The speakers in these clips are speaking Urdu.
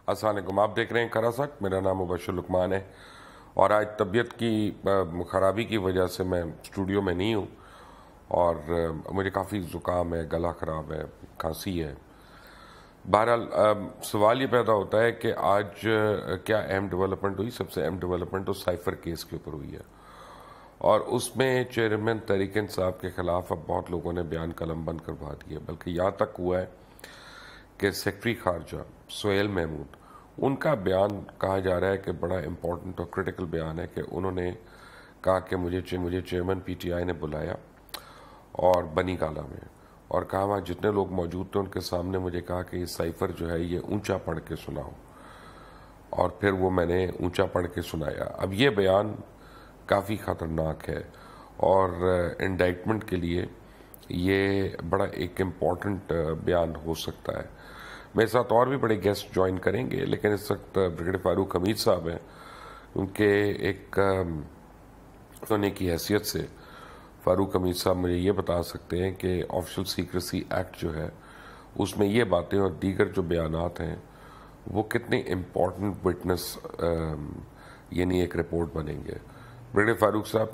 السلام علیکم، آپ دیکھ رہے ہیں کراسک. میرا نام مبشر لقمان ہے اور آج طبیعت کی خرابی کی وجہ سے میں اسٹوڈیو میں نہیں ہوں اور مجھے کافی زکام ہے، گلا خراب ہے، کھانسی ہے. بہرحال سوال یہ پیدا ہوتا ہے کہ آج کیا اہم ڈیولپمنٹ ہوئی. سب سے اہم ڈیولپمنٹ تو سائفر کیس کے اوپر ہوئی ہے اور اس میں چیئرمین طریق انصاف کے خلاف اب بہت لوگوں نے بیان قلم بند کروا دیا، بلکہ یہاں تک ہوا ہے کہ سیکرٹری خارجہ سہیل محمود، ان کا بیان کہا جا رہا ہے کہ بڑا امپورٹنٹ اور کرٹیکل بیان ہے کہ انہوں نے کہا کہ مجھے چیئرمین پی ٹی آئی نے بلایا اور بنی گالہ میں، اور کہا وہاں جتنے لوگ موجود تھے ان کے سامنے مجھے کہا کہ یہ سائفر جو ہے یہ اونچا پڑھ کے سناؤ، اور پھر وہ میں نے اونچا پڑھ کے سنایا. اب یہ بیان کافی خطرناک ہے اور انڈائٹمنٹ کے لیے یہ بڑا ایک امپورٹنٹ بیان ہو سکتا ہے. میرے ساتھ اور بھی بڑے گیسٹ جوائن کریں گے، لیکن اس وقت بریگیڈیئر فاروق حمید صاحب ہیں. ان کے ایک ہونے کی حیثیت سے فاروق حمید صاحب مجھے یہ بتا سکتے ہیں کہ آفیشل سیکریسی ایکٹ جو ہے اس میں یہ باتیں اور دیگر جو بیانات ہیں وہ کتنے امپورٹنٹ وٹنس یعنی ایک رپورٹ بنیں گے. بریگیڈیئر فاروق صاحب،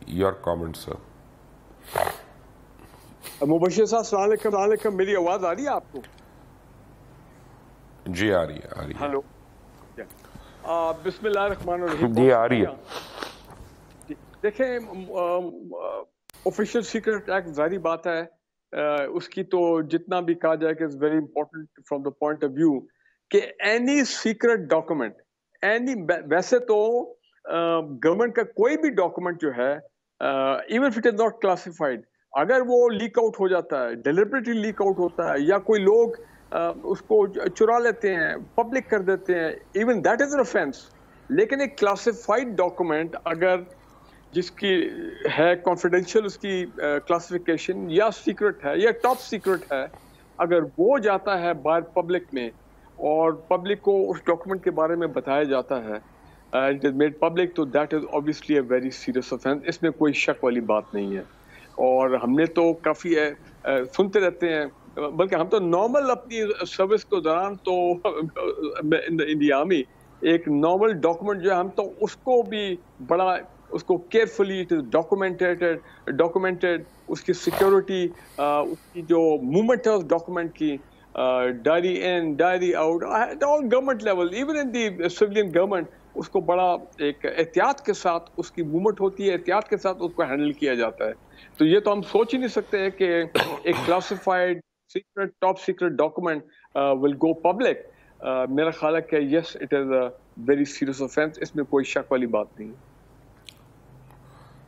یور کامنٹ سر. مبشر صاحب السلام علیکم. میری آواز آ رہی ہے آپ کو؟ جی آ رہی ہے. ہلو، بسم اللہ الرحمن الرحیم. جی آ رہی ہے. دیکھیں، آفیشل سیکرٹ ایکٹ ظاہری بات ہے اس کی تو جتنا بھی کہا جائے کہ it's very important from the point of view کہ اینی سیکرٹ ڈاکومنٹ، ویسے تو گورنمنٹ کا کوئی بھی ڈاکومنٹ جو ہے even if it is not classified, اگر وہ لیک آؤٹ ہو جاتا ہے، ڈیلیبریٹلی لیک آؤٹ ہوتا ہے، یا کوئی لوگ اس کو چرا لیتے ہیں، پبلک کر دیتے ہیں، even that is an offense. لیکن ایک کلاسیفائڈ ڈاکومنٹ اگر جس کی ہے کانفیڈینشیل، اس کی کلاسیفیکیشن یا سیکرٹ ہے یا ٹاپ سیکرٹ ہے، اگر وہ جاتا ہے باہر پبلک میں اور پبلک کو اس ڈاکومنٹ کے بارے میں بتایا جاتا ہے، اٹ از میڈ پبلک، تو that is obviously a very serious offense. اس میں کوئی شک والی بات نہیں ہے. اور ہم نے تو کافی سنتے رہتے ہیں، بلکہ ہم تو نارمل اپنی سروس کے دوران تو ان دی آرمی ایک نارمل ڈاکومنٹ جو ہے ہم تو اس کو بھی بڑا اس کو کیئرفلی ڈاکومنٹڈ، اس کی سیکیورٹی، اس کی جو موومنٹ ہے اس ڈاکومنٹ کی، diary in diary out, all government level, even in the civilian government, اس کو بڑا ایک احتیاط کے ساتھ اس کی موومنٹ ہوتی ہے، احتیاط کے ساتھ اس کو ہینڈل کیا جاتا ہے. تو یہ تو ہم سوچ ہی نہیں سکتے ہیں کہ ایک classified secret top secret document will go public. میرا خیال ہے کہ yes it is a very serious offence, اس میں کوئی شک والی بات نہیں.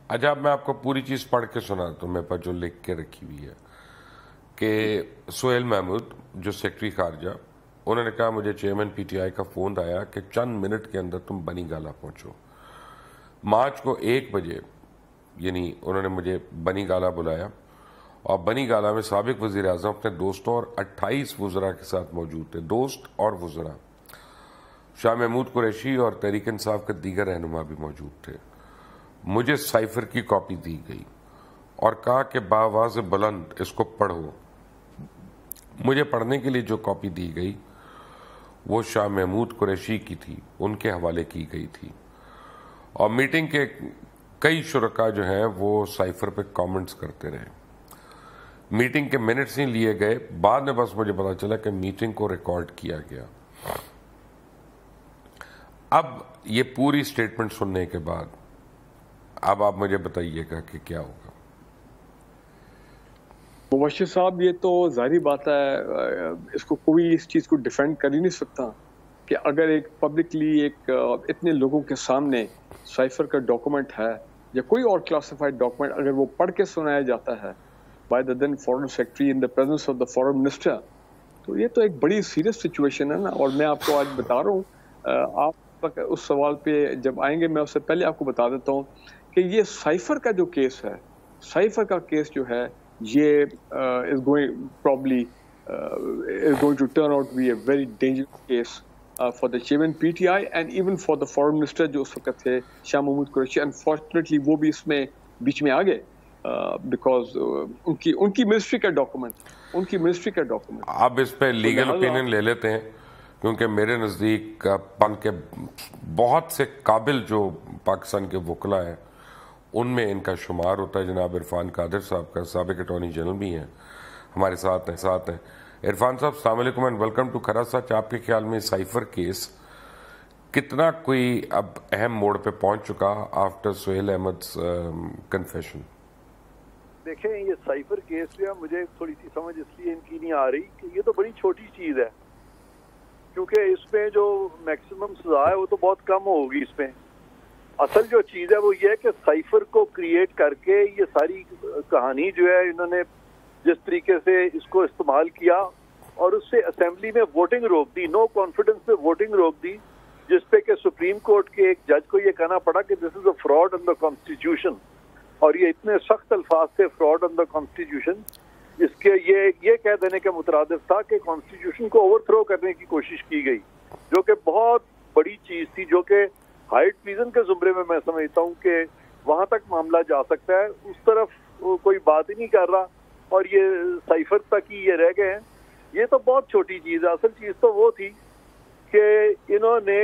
اچھا، اب میں آپ کو پوری چیز پڑھ کے سناتا ہوں، میرے پاس جو لکھ کے رکھی ہوئی ہے کہ سہیل محمود جو سیکرٹری خارجہ، انہوں نے کہا مجھے چیئرمین پی ٹی آئی کا فون آیا کہ چند منٹ کے اندر تم بنی گالہ پہنچو. مارچ کو 1 بجے یعنی انہوں نے مجھے بنی گالہ بلایا، اور بنی گالہ میں سابق وزیر اعظم اپنے دوستوں اور 28 وزراء کے ساتھ موجود تھے. دوست اور وزراء، شاہ محمود قریشی اور تحریک انصاف کے دیگر رہنما بھی موجود تھے. مجھے سائفر کی کاپی دی گئی اور کہا کہ بآواز بلند اس کو پڑھو. مجھے پڑھنے کے لیے جو کاپی دی گئی وہ شاہ محمود قریشی کی تھی، ان کے حوالے کی گئی تھی، اور میٹنگ کے کئی شرکاء جو ہیں وہ سائفر پہ کامنٹس کرتے رہے. میٹنگ کے منٹس نہیں لیے گئے، بعد میں بس مجھے پتا چلا کہ میٹنگ کو ریکارڈ کیا گیا. اب یہ پوری سٹیٹمنٹ سننے کے بعد اب آپ مجھے بتائیے گا کہ کیا ہوگا. مبشر صاحب، یہ تو ظاہری بات ہے، اس کو کوئی اس چیز کو ڈیفینڈ کر ہی نہیں سکتا کہ اگر ایک پبلکلی ایک اتنے لوگوں کے سامنے سائفر کا ڈاکومنٹ ہے یا کوئی اور کلاسیفائڈ ڈاکومنٹ اگر وہ پڑھ کے سنایا جاتا ہے by the then foreign secretary in the presence of the foreign minister, تو یہ تو ایک بڑی سیریس سچویشن ہے نا. اور میں آپ کو آج بتا رہا ہوں، آپ اس سوال پہ جب آئیں گے میں اس سے پہلے آپ کو بتا دیتا ہوں کہ یہ سائفر کا جو کیس ہے، سائفر کا کیس جو ہے یہ is going to turn out to be a very dangerous case for the chairman PTI and even for the foreign minister جو اس وقت تھے شاہ محمود قریشی. Unfortunately وہ بھی اس میں بیچ میں آ گئے بیکاز ان کی منسٹری کا ڈاکومنٹ. اب اس پہ لیگل اوپینین لے لیتے ہیں کیونکہ میرے نزدیک پن کے بہت سے قابل جو پاکستان کے وکلا ہیں ان میں ان کا شمار ہوتا ہے. جناب عرفان قادر صاحب کا سابق اٹارنی جنرل بھی ہیں, ہمارے ساتھ ہیں. عرفان صاحب السلام علیکم اینڈ ویلکم ٹو کھڑا سچ. آپ کے خیال میں سائفر کیس کتنا کوئی اب اہم موڑ پہ پہنچ چکا آفٹر سہیل احمد کنفیشن؟ دیکھیں یہ سائفر کیس جو ہے مجھے تھوڑی سی سمجھ اس لیے ان کی نہیں آ رہی کہ یہ تو بڑی چھوٹی چیز ہے, کیونکہ اس میں جو میکسیمم سزا ہے وہ تو بہت کم ہوگی. اس میں اصل جو چیز ہے وہ یہ ہے کہ سائفر کو کریٹ کر کے یہ ساری کہانی جو ہے انہوں نے جس طریقے سے اس کو استعمال کیا اور اس سے اسمبلی میں ووٹنگ روک دی, نو کانفیڈنس پہ ووٹنگ روک دی, جس پہ کہ سپریم کورٹ کے ایک جج کو یہ کہنا پڑا کہ دس از اے فراڈ آن دا کانسٹیٹیوشن, اور یہ اتنے سخت الفاظ تھے فراڈ آن دا کانسٹیٹیوشن, اس کے یہ کہہ دینے کے مترادف تھا کہ کانسٹیٹیوشن کو اوور تھرو کرنے کی کوشش کی گئی, جو کہ بہت بڑی چیز تھی, جو کہ ہائٹ ٹریزن کے زمرے میں سمجھتا ہوں کہ وہاں تک معاملہ جا سکتا ہے. اس طرف کوئی بات ہی نہیں کر رہا اور یہ سائفر تک ہی یہ رہ گئے ہیں. یہ تو بہت چھوٹی چیز ہے. اصل چیز تو وہ تھی کہ انہوں نے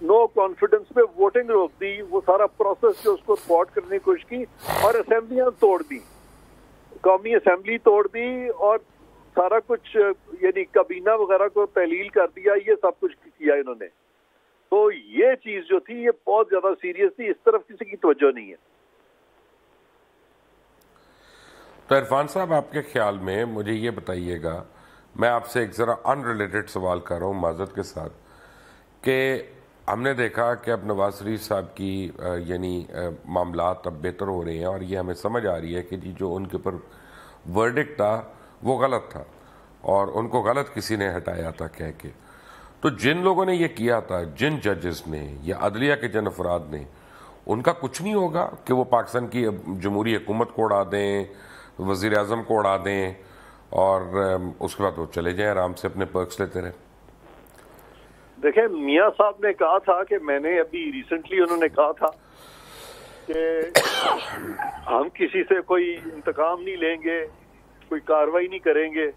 نو کانفیڈنس پہ ووٹنگ روک دی, وہ سارا پروسیس جو اس کو سپورٹ کرنے کی کوشش کی اور اسمبلیاں توڑ دی, قومی اسمبلی توڑ دی اور سارا کچھ یعنی کابینہ وغیرہ کو تحلیل کر دیا, یہ سب کچھ کیا انہوں نے. تو یہ چیز جو تھی یہ بہت زیادہ سیریس تھی, اس طرف کسی کی توجہ نہیں ہے. تو عرفان صاحب آپ کے خیال میں مجھے یہ بتائیے گا, میں آپ سے ایک ذرا ان ریلیٹڈ سوال کر رہا ہوں معذرت کے ساتھ, کہ ہم نے دیکھا کہ اب نواز شریف صاحب کی یعنی معاملات اب بہتر ہو رہے ہیں اور یہ ہمیں سمجھ آ رہی ہے کہ جو ان کے اوپر ورڈکٹ تھا وہ غلط تھا اور ان کو غلط کسی نے ہٹایا تھا کہہ کے. تو جن لوگوں نے یہ کیا تھا, جن ججز نے یا عدلیہ کے جن افراد نے, ان کا کچھ نہیں ہوگا کہ وہ پاکستان کی جمہوری حکومت کو اڑا دیں, وزیر اعظم کو اڑا دیں اور اس کے بعد وہ چلے جائیں آرام سے اپنے پرکس لیتے رہے؟ دیکھیں میاں صاحب نے کہا تھا کہ میں نے ابھی ریسنٹلی انہوں نے کہا تھا کہ ہم کسی سے کوئی انتقام نہیں لیں گے, کوئی کاروائی نہیں کریں گے.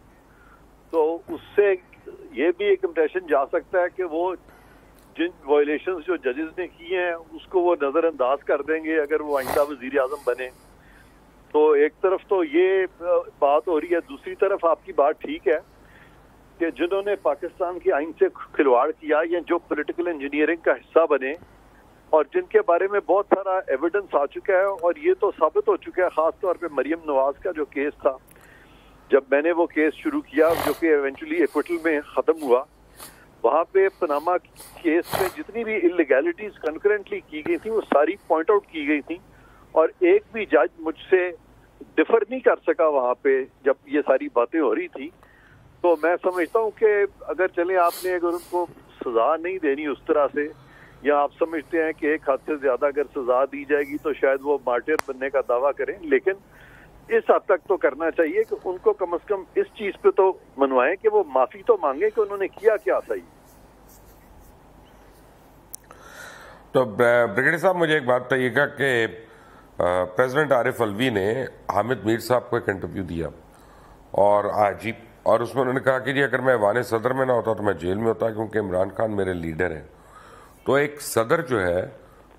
تو اس سے یہ بھی ایک امپریشن جا سکتا ہے کہ وہ جن وائلیشنز جو ججز نے کی ہیں اس کو وہ نظر انداز کر دیں گے اگر وہ آئندہ وزیر اعظم بنے. تو ایک طرف تو یہ بات ہو رہی ہے, دوسری طرف آپ کی بات ٹھیک ہے کہ جنہوں نے پاکستان کی آئین سے کھلواڑ کیا یا جو پولیٹیکل انجینئرنگ کا حصہ بنے اور جن کے بارے میں بہت سارا ایویڈنس آ چکا ہے, اور یہ تو ثابت ہو چکا ہے خاص طور پہ مریم نواز کا جو کیس تھا, جب میں نے وہ کیس شروع کیا جو کہ ایونچولی ایکوٹل میں ختم ہوا, وہاں پہ پناما کیس میں جتنی بھی انلیگیلٹیز کنکرنٹلی کی گئی تھیں وہ ساری پوائنٹ آؤٹ کی گئی تھیں, اور ایک بھی جج مجھ سے ڈفر نہیں کر سکا وہاں پہ جب یہ ساری باتیں ہو رہی تھی. تو میں سمجھتا ہوں کہ اگر چلیں آپ نے اگر ان کو سزا نہیں دینی اس طرح سے, یا آپ سمجھتے ہیں کہ ایک حد سے زیادہ اگر سزا دی جائے گی تو شاید وہ مارٹر بننے کا دعویٰ کریں, لیکن اس حد تک تو کرنا چاہیے کہ ان کو کم از کم اس چیز پہ تو منوائیں کہ وہ معافی تو مانگیں کہ انہوں نے کیا کیا صحیح. تو بریگیڈیئر صاحب مجھے ایک بات بتائیے گا کہ پریزیڈنٹ عارف الوی نے حامد میر صاحب کو ایک انٹرویو دیا اور اس میں انہوں نے کہا کہ جی اگر میں ایوان صدر میں نہ ہوتا تو میں جیل میں ہوتا کیونکہ عمران خان میرے لیڈر ہیں. تو ایک صدر جو ہے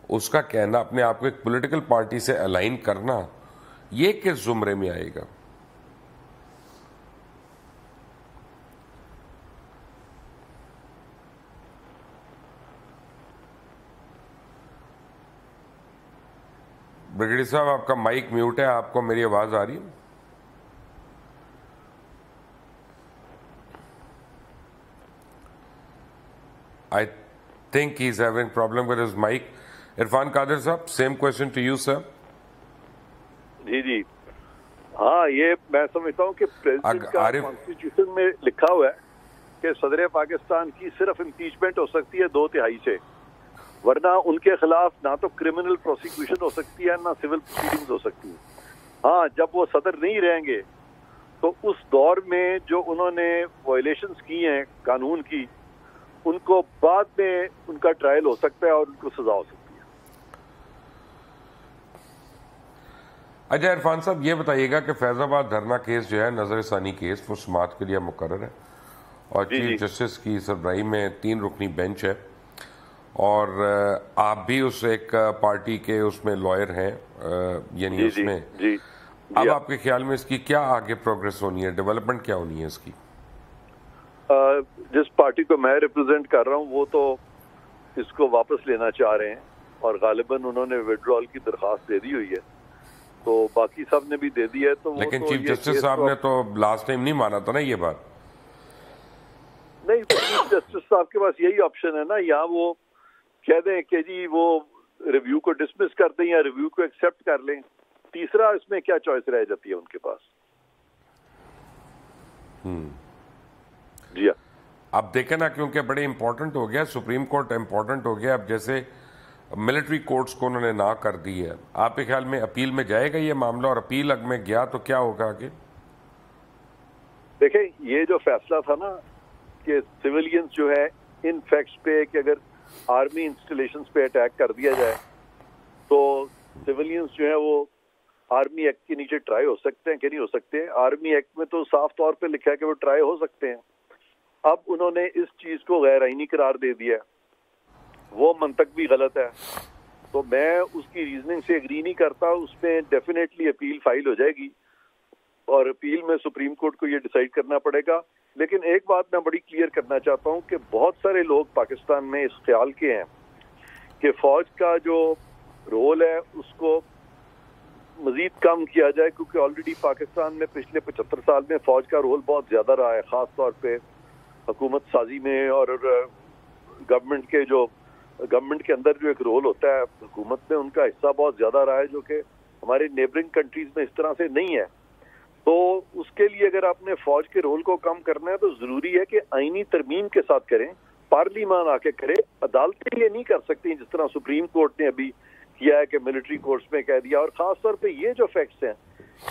اس کا کہنا اپنے آپ کو ایک پولیٹیکل پارٹی سے الائن کرنا, یہ کس زمرے میں آئے گا؟ بریگیڈیئر صاحب آپ کا مائک میوٹ ہے, آپ کو میری آواز آ رہی ہے؟ I think he's having problem with his mic. Irfan Qadir صاحب, same question to you, sir. جی ہاں, یہ میں سمجھتا ہوں کہ پریزیڈنٹ کا کانسٹیٹیوشن میں لکھا ہوا ہے کہ صدر پاکستان کی صرف امپیچمنٹ ہو سکتی ہے 2/3 سے, ورنہ ان کے خلاف نہ تو کرمنل پروسیکیوشن ہو سکتی ہے نہ سول پروسیڈنگز ہو سکتی ہیں. ہاں, جب وہ صدر نہیں رہیں گے تو اس دور میں جو انہوں نے وائلیشنز کی ہیں قانون کی, ان کو بعد میں ان کا ٹرائل ہو سکتا ہے اور ان کو سزا ہو سکتی ہے. اچھا عرفان صاحب یہ بتائیے گا کہ فیض آباد دھرنا کیس جو ہے نظر ثانی کیس وہ سماعت کے لیے مقرر ہے اور چیف جسٹس کی سربراہی میں 3 رکنی بینچ ہے، اور آپ بھی اس ایک پارٹی کے اس میں لائر ہیں، یعنی اس میں اب آپ کے خیال میں اس کی کیا آگے پروگریس ہونی ہے، ڈیولپمنٹ کیا ہونی ہے اس کی؟ جس پارٹی کو میں ریپرزینٹ کر رہا ہوں وہ تو اس کو واپس لینا چاہ رہے ہیں، اور غالباً انہوں نے وڈرال کی درخواست دے دی ہوئی ہے، تو باقی سب نے بھی دے دی ہے. تو لیکن چیف جسٹس صاحب نے تو لاسٹ ٹائم نہیں مانا تھا نا یہ بات. نہیں، تو چیف جسٹس صاحب کے پاس یہی آپشن ہے نا، یا وہ کہہ دیں کہ جی وہ ریویو کو ڈسمس کر دیں یا ریویو کو ایکسیپٹ کر لیں. تیسرا اس میں کیا چوائس رہ جاتی ہے ان کے پاس؟ جی ہاں، اب دیکھیں نا، کیونکہ بڑے امپورٹنٹ ہو گیا، سپریم کورٹ امپورٹنٹ ہو گیا. اب جیسے ملٹری کورٹس کو انہوں نے نہ کر دی ہے، آپ کے خیال میں اپیل میں جائے گا یہ معاملہ؟ اور اپیل میں گیا تو کیا ہوگا آگے؟ دیکھیں یہ جو فیصلہ تھا نا کہ سویلینز جو ہے ان فیکٹس پہ کہ اگر آرمی انسٹالیشنز پہ اٹیک کر دیا جائے تو سویلینز جو ہے وہ آرمی ایکٹ کے نیچے ٹرائی ہو سکتے ہیں کہ نہیں ہو سکتے. آرمی ایکٹ میں تو صاف طور پہ لکھا ہے کہ وہ ٹرائی ہو سکتے ہیں. اب انہوں نے اس چیز کو غیر آئینی قرار دے دیا، وہ منطق بھی غلط ہے. تو میں اس کی ریزننگ سے اگری نہیں کرتا. اس میں ڈیفینیٹلی اپیل فائل ہو جائے گی، اور اپیل میں سپریم کورٹ کو یہ ڈیسائیڈ کرنا پڑے گا. لیکن ایک بات میں بڑی کلیئر کرنا چاہتا ہوں کہ بہت سارے لوگ پاکستان میں اس خیال کے ہیں کہ فوج کا جو رول ہے اس کو مزید کم کیا جائے، کیونکہ آلریڈی پاکستان میں پچھلے 75 سال میں فوج کا رول بہت زیادہ رہا ہے، خاص طور پہ حکومت سازی میں، اور گورنمنٹ کے اندر جو ایک رول ہوتا ہے حکومت میں، ان کا حصہ بہت زیادہ رہا ہے، جو کہ ہمارے نیبرنگ کنٹریز میں اس طرح سے نہیں ہے. تو اس کے لیے اگر آپ نے فوج کے رول کو کم کرنا ہے تو ضروری ہے کہ آئینی ترمیم کے ساتھ کریں، پارلیمان آ کے کرے. عدالتیں یہ نہیں کر سکتی جس طرح سپریم کورٹ نے ابھی کیا ہے کہ ملٹری کورٹس میں کہہ دیا. اور خاص طور پہ یہ جو فیکٹس ہیں،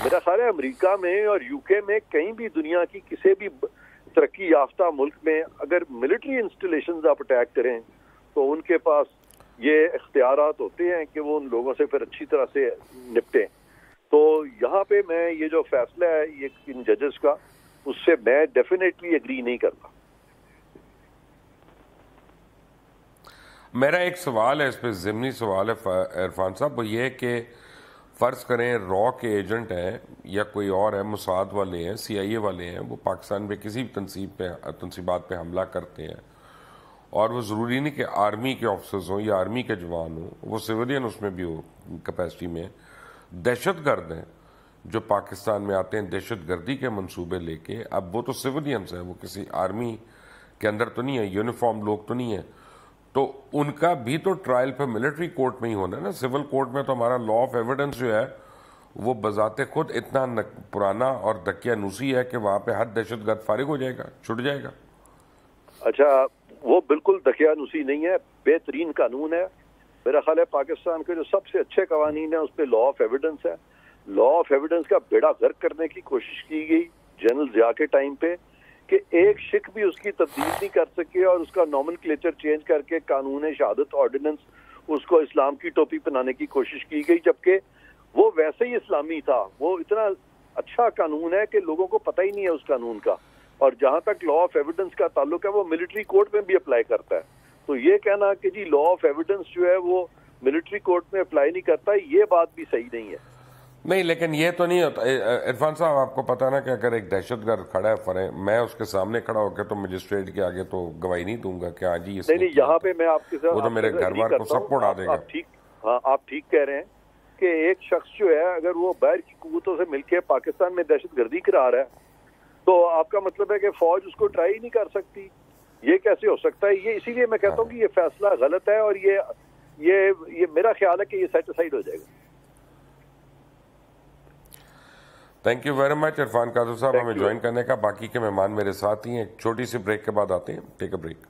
میرا خیال ہے امریکہ میں اور یو کے میں، کہیں بھی دنیا کی کسی بھی ترقی یافتہ ملک میں اگر ملٹری انسٹالیشنز آپ اٹیک کریں تو ان کے پاس یہ اختیارات ہوتے ہیں کہ وہ ان لوگوں سے پھر اچھی طرح سے نپٹیں. تو یہاں پہ میں یہ جو فیصلہ ہے یہ ان ججز کا، اس سے میں ڈیفینیٹلی اگری نہیں کرتا. میرا ایک سوال ہے، اس پہ ضمنی سوال ہے عرفان صاحب، وہ یہ کہ فرض کریں را کے ایجنٹ ہیں یا کوئی اور ہے، موساد والے ہیں، سی آئی اے والے ہیں، وہ پاکستان میں کسی بھی تنصیبات پہ حملہ کرتے ہیں، اور وہ ضروری نہیں کہ آرمی کے آفیسرز ہوں یا آرمی کے جوان ہوں، وہ سویلین اس میں بھی ہو کیپیسٹی میں، دہشت گرد ہیں جو پاکستان میں آتے ہیں دہشت گردی کے منصوبے لے کے. اب وہ تو سویلینز ہیں، وہ کسی آرمی کے اندر تو نہیں ہے، یونیفارم لوگ تو نہیں ہیں، تو ان کا بھی تو ٹرائل پہ ملٹری کورٹ میں ہی ہونا ہے نا. سول کورٹ میں تو ہمارا لا آف ایویڈنس جو ہے وہ بذات خود اتنا پرانا اور دقیانوسی ہے کہ وہاں پہ ہر دہشت گرد فارغ ہو جائے گا، چھٹ جائے گا. اچھا، وہ بالکل دقیانوسی نہیں ہے، بہترین قانون ہے. میرا خیال ہے پاکستان کے جو سب سے اچھے قوانین ہیں اس پہ لا آف ایویڈنس ہے. لا آف ایویڈنس کا بیڑا غرق کرنے کی کوشش کی گئی جنرل ضیاء کے ٹائم پہ کہ ایک شک بھی اس کی تبدیل نہیں کر سکے، اور اس کا نومنکلیچر چینج کر کے قانون شہادت آرڈیننس اس کو اسلام کی ٹوپی پہنانے کی کوشش کی گئی، جبکہ وہ ویسے ہی اسلامی تھا. وہ اتنا اچھا قانون ہے کہ لوگوں کو پتہ ہی نہیں ہے اس قانون کا. اور جہاں تک لا آف ایویڈنس کا تعلق ہے وہ ملٹری کورٹ میں بھی اپلائی کرتا ہے. تو یہ کہنا کہ جی لا آف ایویڈنس جو ہے وہ ملٹری کورٹ میں اپلائی نہیں کرتا، یہ بات بھی صحیح نہیں ہے. نہیں، لیکن یہ تو نہیں ہوتا عرفان صاحب، آپ کو پتا نا کہ اگر ایک دہشت گرد کھڑا ہے میں اس کے سامنے کھڑا ہو کے تو مجسٹریٹ کے آگے تو گواہی نہیں دوں گا کہ ہاں جی نہیں، یہاں پہ میں آپ کے ساتھ، وہ تو میرے گھر بار کو سب کو اڑا دے گا. ہاں، آپ ٹھیک کہہ رہے ہیں کہ ایک شخص جو ہے اگر وہ باہر کی قوتوں سے مل کے پاکستان میں دہشت گردی کرا رہا ہے تو آپ کا مطلب ہے کہ فوج اس کو ٹرائی نہیں کر سکتی. یہ کیسے ہو سکتا ہے؟ یہ اسی لیے میں کہتا ہوں کہ یہ فیصلہ غلط ہے، اور یہ میرا خیال ہے کہ یہ سیٹ اسائڈ ہو جائے گا. Thank you very much Irfan Qadir صاحب ہمیں جوائن کرنے کا. باقی کے مہمان میرے ساتھ ہی ہیں. ایک چھوٹی سی بریک کے بعد آتے ہیں. Take a break.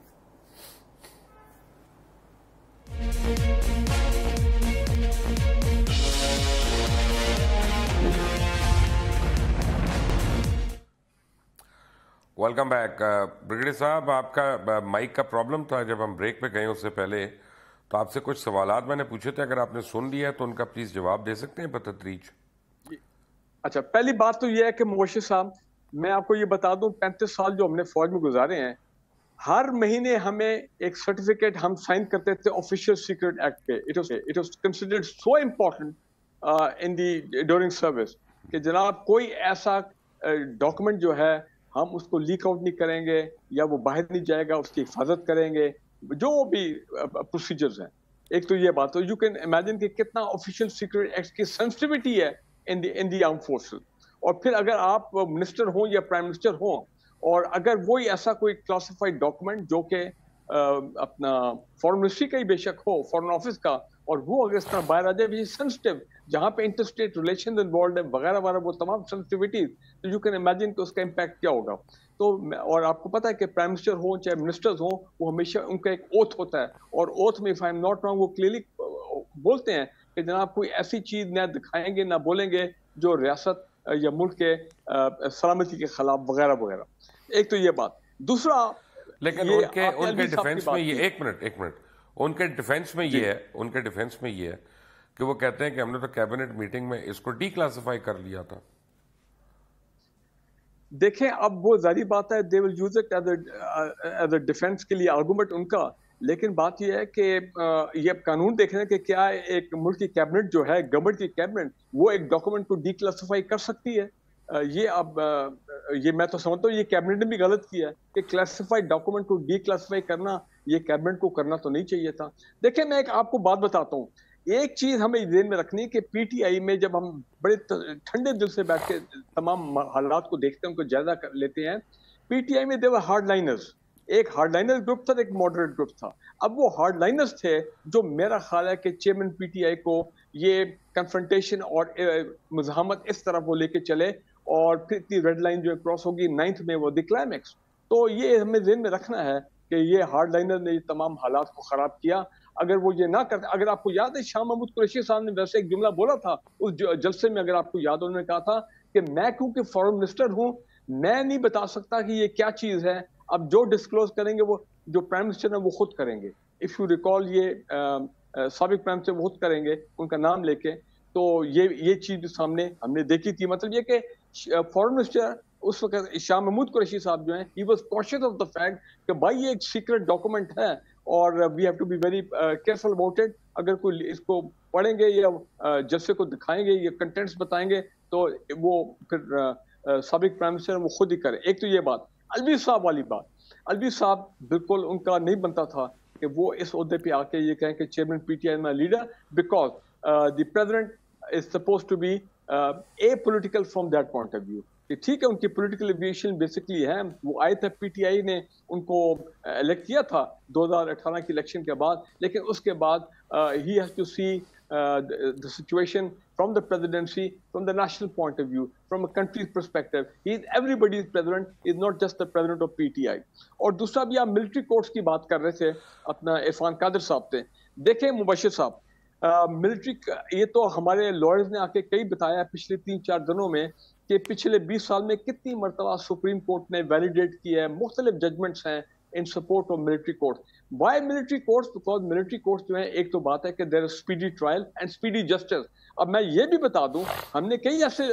Welcome back. Brigadier صاحب، آپ کا مائک کا پرابلم تھا جب ہم بریک پہ گئے اس سے پہلے، تو آپ سے کچھ سوالات میں نے پوچھے تھے، اگر آپ نے سن لیا تو ان کا پلیز جواب دے سکتے ہیں بتدریج. اچھا، پہلی بات تو یہ ہے کہ مبشر صاحب میں آپ کو یہ بتا دوں 35 سال جو ہم نے فوج میں گزارے ہیں, ہر مہینے ہمیں ایک سرٹیفکیٹ ہم سائن کرتے تھے آفیشیل سیکرٹ ایکٹ پہ. It was considered so important in the during service کہ جناب کوئی ایسا ڈاکومنٹ جو ہے ہم اس کو لیک آؤٹ نہیں کریں گے یا وہ باہر نہیں جائے گا, اس کی حفاظت کریں گے, جو بھی پروسیجرز ہیں. ایک تو یہ بات ہو, یو کین امیجن کہ کتنا آفیشیل سیکرٹ ایکٹ کی سینسٹیوٹی ہے ان دی آرم فورسز. اور پھر اگر آپ منسٹر ہوں یا پرائم منسٹر ہوں, اور اگر وہی ایسا کوئی کلاسیفائڈ ڈاکومنٹ جو کہ اپنا فارن منسٹری کا ہی بے شک ہو, فارن آفس کا, اور وہ اگر اس طرح باہر آ جائے سینسٹیو, جہاں پہ انٹر اسٹیٹ ریلیشن انوالوڈ ہے وغیرہ وغیرہ, وہ تمام سینسٹیوٹیز, تو یو کین امیجن کہ اس کا امپیکٹ کیا ہوگا. تو اور آپ کو پتا ہے کہ پرائم منسٹر ہوں چاہے منسٹرز ہوں, وہ ہمیشہ ان کا ایک اوتھ ہوتا ہے, اور اوتھ میں if I'm not wrong وہ کلیئرلی بولتے ہیں کہ جناب کوئی ایسی چیز نہ دکھائیں گے نہ بولیں گے جو ریاست یا ملک کے سلامتی کے خلاف وغیرہ وغیرہ. ایک تو یہ بات. دوسرا لیکن ان کے ڈیفینس میں یہ ایک منٹ ان کے ڈیفینس میں یہ ہے کہ وہ کہتے ہیں کہ ہم نے تو کیبنٹ میٹنگ میں اس کو ڈی کلاسیفائی کر لیا تھا. دیکھیں اب وہ ظاہری بات ہے, they will use it as a defense کے لیے آرگومنٹ ان کا, لیکن بات یہ ہے کہ یہ قانون دیکھنا کہ کیا ایک ملک کی کیبنٹ جو ہے, گورنمنٹ کی کیبنٹ, وہ ایک ڈاکومنٹ کو ڈی کلاسیفائی کر سکتی ہے. یہ اب یہ میں تو سمجھتا ہوں یہ کیبنٹ نے بھی غلط کیا کہ کلاسیفائڈ ڈاکومنٹ کو ڈی کلاسیفائی کرنا یہ کیبنٹ کو کرنا تو نہیں چاہیے تھا. دیکھیں میں ایک آپ کو بات بتاتا ہوں, ایک چیز ہمیں ذہن میں رکھنی ہے کہ پی ٹی آئی میں جب ہم بڑے ٹھنڈے دل سے بیٹھ کے تمام حالات کو دیکھتے ہیں, ان کو جائزہ لیتے ہیں, پی ٹی آئی میں دے ور ہارڈ لائنرز. ایک ہارڈ لائنر گروپ تھا, ایک ماڈریٹ گروپ تھا. اب وہ ہارڈ لائنرز تھے جو میرا خیال ہے کہ چیئرمین پی ٹی آئی کو یہ کنفرنٹیشن اور مزاحمت اس طرح وہ لے کے چلے, اور پھر اتنی ریڈ لائن جو کراس ہوگی 9th میں وہ دی کلائمیکس. تو یہ ہمیں ذہن میں رکھنا ہے کہ یہ ہارڈ لائنر نے یہ تمام حالات کو خراب کیا. اگر وہ یہ نہ کرتے, اگر آپ کو یاد ہے شاہ محمود قریشی صاحب نے ویسے ایک جملہ بولا تھا اس جلسے میں, اگر آپ کو یاد, انہوں نے کہا تھا کہ میں کیونکہ فارن منسٹر ہوں میں نہیں بتا سکتا کہ یہ کیا چیز ہے, اب جو ڈسکلوز کریں گے وہ جو پرائم منسٹر ہیں وہ خود کریں گے. اف یو ریکال یہ سابق پرائم منسٹر وہ خود کریں گے ان کا نام لے کے. تو یہ چیز سامنے ہم نے دیکھی تھی. مطلب یہ کہ فارن منسٹر اس وقت شاہ محمود قریشی صاحب جو ہیں, he was cautious of the fact کہ بھائی یہ ایک سیکرٹ ڈاکومنٹ ہے اور we have to be very careful about it. اگر کوئی اس کو پڑھیں گے یا جلسے کو دکھائیں گے یا کنٹینٹس بتائیں گے تو وہ پھر سابق پرائم منسٹر وہ خود ہی کرے. ایک تو یہ بات. الوی صاحب والی بات, الوی صاحب بالکل ان کا نہیں بنتا تھا کہ وہ اس عہدے پہ آ کے یہ کہیں کہ چیئرمین پی ٹی آئی میں leader, because the president is suppose to be a political from that point of view. ٹھیک ہے ان کی پولیٹیکل ایویشن بیسکلی ہے, وہ آئے تھے پی ٹی آئی نے ان کو الیکٹ کیا تھا 2018 کی الیکشن کے بعد, لیکن اس کے بعد ہی has to see the situation from the presidency, from the national point of view, from a country's perspective. He is everybody's president, he is not just the president of PTI. اور دوسرا بھی آپ ملٹری کورٹس کی بات کر رہے تھے اپنا عرفان قادر صاحب تھے. دیکھیں مبشر صاحب, ملٹری یہ تو ہمارے لائرز نے آ کے کئی بتایا پچھلے 3-4 دنوں میں کہ پچھلے 20 سال میں کتنی مرتبہ سپریم کورٹ نے ویلیڈیٹ کیا ہے, مختلف ججمنٹس ہیں in support of military courts. Why military courts? Because military courts جو ہیں ایک تو بات ہے کہ there is speedy trial and speedy justice. اب میں یہ بھی بتا دوں ہم نے کئی ایسے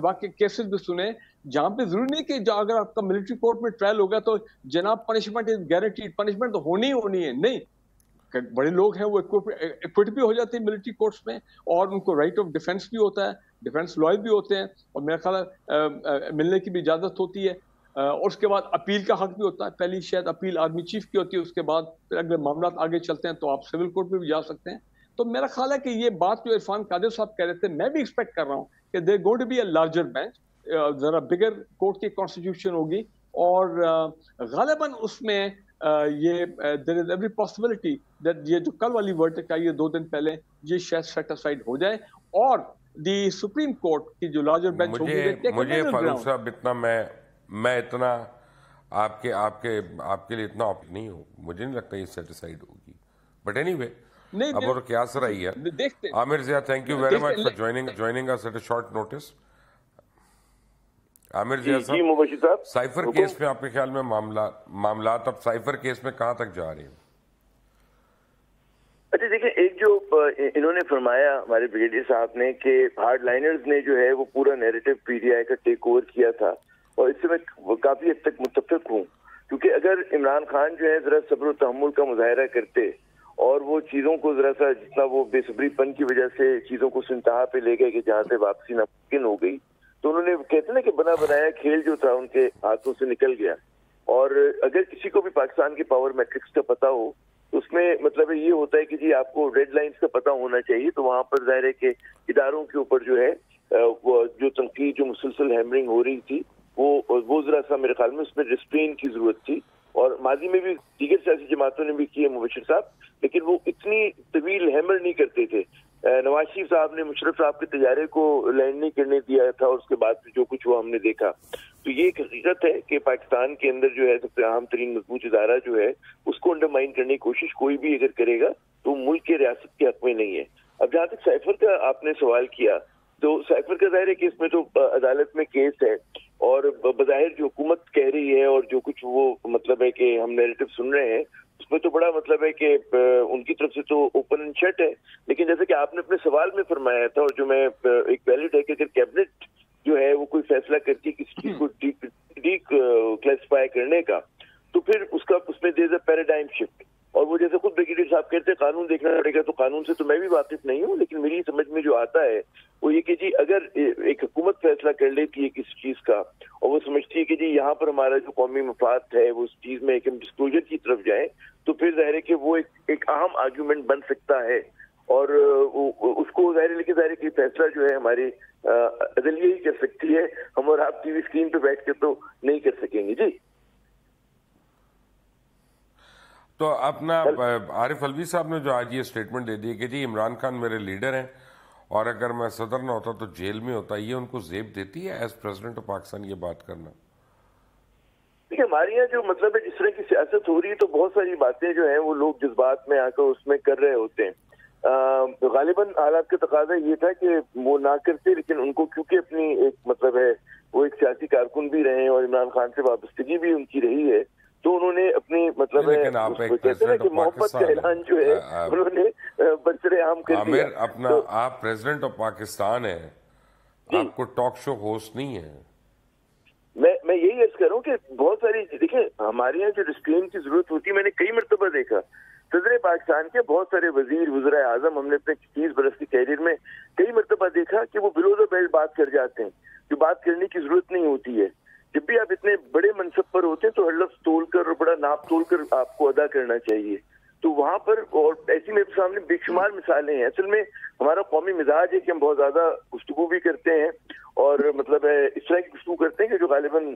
واقع کیسز بھی سنے جہاں پہ ضروری نہیں کہ اگر آپ کا ملٹری کورٹ میں ٹرائل ہوگا تو جناب پنشمنٹ از گارنٹیڈ, پنشمنٹ تو ہونی ہی ہونی ہے. نہیں, بڑے لوگ ہیں وہ ایکوٹ بھی ہو جاتے ہیں ملٹری کورٹس میں, اور ان کو رائٹ آف ڈیفینس بھی ہوتا ہے, ڈیفینس لائر بھی ہوتے ہیں, اور میرا خیال ہے ملنے کی بھی اجازت ہوتی ہے, اور اس کے بعد اپیل کا حق بھی ہوتا ہے. پہلی شاید اپیل آرمی چیف کی ہوتی ہے, اس کے بعد پھر اگر معاملات آگے چلتے ہیں تو آپ سول کورٹ میں بھی جا سکتے ہیں. تو میرا خیال ہے کہ یہ بات جو عرفان قادر صاحب کہہ رہے تھے, میں بھی ایکسپیکٹ کر رہا ہوں کہ they're going to be a larger bench, ذرا بگر کورٹ کی کانسٹیٹیوشن ہوگی, اور غالباً اس میں یہ دیر از ایوری پاسبلٹی دیٹ یہ جو کل والی ورڈ آئی ہے 2 دن پہلے یہ شاید سیٹ اسائڈ ہو جائے, اور دی سپریم کورٹ کی جو لارجر بینچ ہوگی. مجھے فاروق صاحب اتنا میں اتنا آپ کے لیے اتنا آپ نہیں ہوں, مجھے نہیں لگتا یہ سیٹسفائیڈ ہوگی. بٹ اینی وے, اب اور کیاس رہی ہے. Amir Zia, thank you very much for joining us at a short notice. Amir Zia صاحب, سائفر کیس میں آپ کے خیال میں معاملات اب سائفر کیس میں کہاں تک جا رہے ہیں؟ اچھا دیکھیں, ایک جو انہوں نے فرمایا ہمارے بریگیڈیئر صاحب نے کہ ہارڈ لائنرز نے جو ہے وہ پورا نیریٹو پی ٹی آئی کا ٹیک اوور کیا تھا, اور اس سے میں کافی حد تک متفق ہوں، کیونکہ اگر عمران خان جو ہے ذرا صبر و تحمل کا مظاہرہ کرتے اور وہ چیزوں کو ذرا سا جتنا وہ بے صبری پن کی وجہ سے چیزوں کو انتہا پہ لے گئے کہ جہاں سے واپسی ناممکن ہو گئی، تو انہوں نے کہتے نا کہ بنا بنایا کھیل جو تھا ان کے ہاتھوں سے نکل گیا. اور اگر کسی کو بھی پاکستان کے پاور میٹرکس کا پتا ہو تو اس میں مطلب یہ ہوتا ہے کہ جی آپ کو ریڈ لائنز کا پتا ہونا چاہیے. تو وہاں پر ظاہر ہے کہ اداروں کے اوپر جو ہے وہ جو تنقید جو مسلسل ہیمرنگ ہو رہی تھی وہ ذرا سا میرے خیال میں اس میں ریسٹرین کی ضرورت تھی. اور ماضی میں بھی دیگر سیاسی جماعتوں نے بھی کی ہے مبشر صاحب، لیکن وہ اتنی طویل ہیمر نہیں کرتے تھے. نواز شریف صاحب نے مشرف صاحب کے تجارے کو لینڈ نہیں کرنے دیا تھا، اور اس کے بعد جو کچھ وہ ہم نے دیکھا. تو یہ ایک حقیقت ہے کہ پاکستان کے اندر جو ہے سب سے اہم ترین مضبوط ادارہ جو ہے اس کو انڈرمائن کرنے کی کوشش کوئی بھی اگر کرے گا تو ملک کے ریاست کے حق میں نہیں ہے. اب جہاں تک سائفر کا آپ نے سوال کیا تو سائفر کا ظاہر ہے کہ اس میں تو عدالت میں کیس ہے، اور بظاہر جو حکومت کہہ رہی ہے اور جو کچھ وہ مطلب ہے کہ ہم نیریٹو سن رہے ہیں اس میں تو بڑا مطلب ہے کہ ان کی طرف سے تو اوپن اینڈ شٹ ہے. لیکن جیسے کہ آپ نے اپنے سوال میں فرمایا تھا، اور جو میں ایک ویلڈ ہے کہ اگر کیبنٹ جو ہے وہ کوئی فیصلہ کرتی ہے کسی چیز کو ڈی کلاسیفائی کرنے کا، تو پھر اس میں دیر از اے پیراڈائم شفٹ. اور وہ جیسے خود بریگیڈیئر صاحب کہتے ہیں قانون دیکھنا پڑے گا، تو قانون سے تو میں بھی واقف نہیں ہوں، لیکن میری سمجھ میں جو آتا ہے وہ یہ کہ جی اگر ایک حکومت فیصلہ کر لیتی ہے کسی چیز کا اور وہ سمجھتی ہے کہ جی یہاں پر ہمارا جو قومی مفاد ہے وہ اس چیز میں ایک ہم ڈسکلوجر کی طرف جائیں، تو پھر ظاہر ہے کہ وہ ایک اہم آرگیومنٹ بن سکتا ہے. اور اس کو ظاہر ہے کہ فیصلہ جو ہے ہماری عدلیہ ہی کر سکتی ہے، ہم اور آپ ٹی وی اسکرین پہ بیٹھ کے تو نہیں کر سکیں گے. جی تو اپنا عارف الوی صاحب نے جو آج یہ سٹیٹمنٹ دے دی کہ جی عمران خان میرے لیڈر ہیں اور اگر میں صدر نہ ہوتا تو جیل میں ہوتا، یہ ان کو زیب دیتی ہے ایز پریزیڈنٹ آف پاکستان یہ بات کرنا؟ دیکھیں ہمارے یہاں جو مطلب ہے جس طرح کی سیاست ہو رہی ہے تو بہت ساری باتیں جو ہیں وہ لوگ جذبات میں آ کر اس میں کر رہے ہوتے ہیں. غالباً حالات کا تقاضا یہ تھا کہ وہ نہ کرتے، لیکن ان کو کیونکہ اپنی ایک مطلب ہے وہ ایک سیاسی کارکن بھی رہے ہیں اور عمران خان سے وابستگی بھی ان کی رہی ہے، تو انہوں نے اپنی مطلب ہے کہتے ہیں کہ محبت کا اعلان جو ہے انہوں نے برسر عام کر دیا. اپنا آپ پریزیڈنٹ آف پاکستان ہیں، آپ کو ٹاک شو ہوسٹ نہیں ہے. میں یہی عرض کر رہا ہوں کہ بہت ساری دیکھیں ہمارے یہاں جو ریسٹرین کی ضرورت ہوتی ہے، میں نے کئی مرتبہ دیکھا صدر پاکستان کے بہت سارے وزیر وزراء اعظم ہم نے اپنے 30 برس کی کیریئر میں کئی مرتبہ دیکھا کہ وہ بلو دا بیلٹ بات کر جاتے ہیں، جو بات کرنے کی ضرورت نہیں ہوتی ہے. جب بھی آپ اتنے بڑے منصب پر ہوتے ہیں تو ہر لفظ تول کر اور بڑا ناپ تول کر آپ کو ادا کرنا چاہیے. تو وہاں پر اور ایسی میرے سامنے بے شمار مثالیں ہیں. اصل میں ہمارا قومی مزاج ہے کہ ہم بہت زیادہ گفتگو بھی کرتے ہیں اور مطلب ہے اس طرح کی گفتگو کرتے ہیں کہ جو غالباً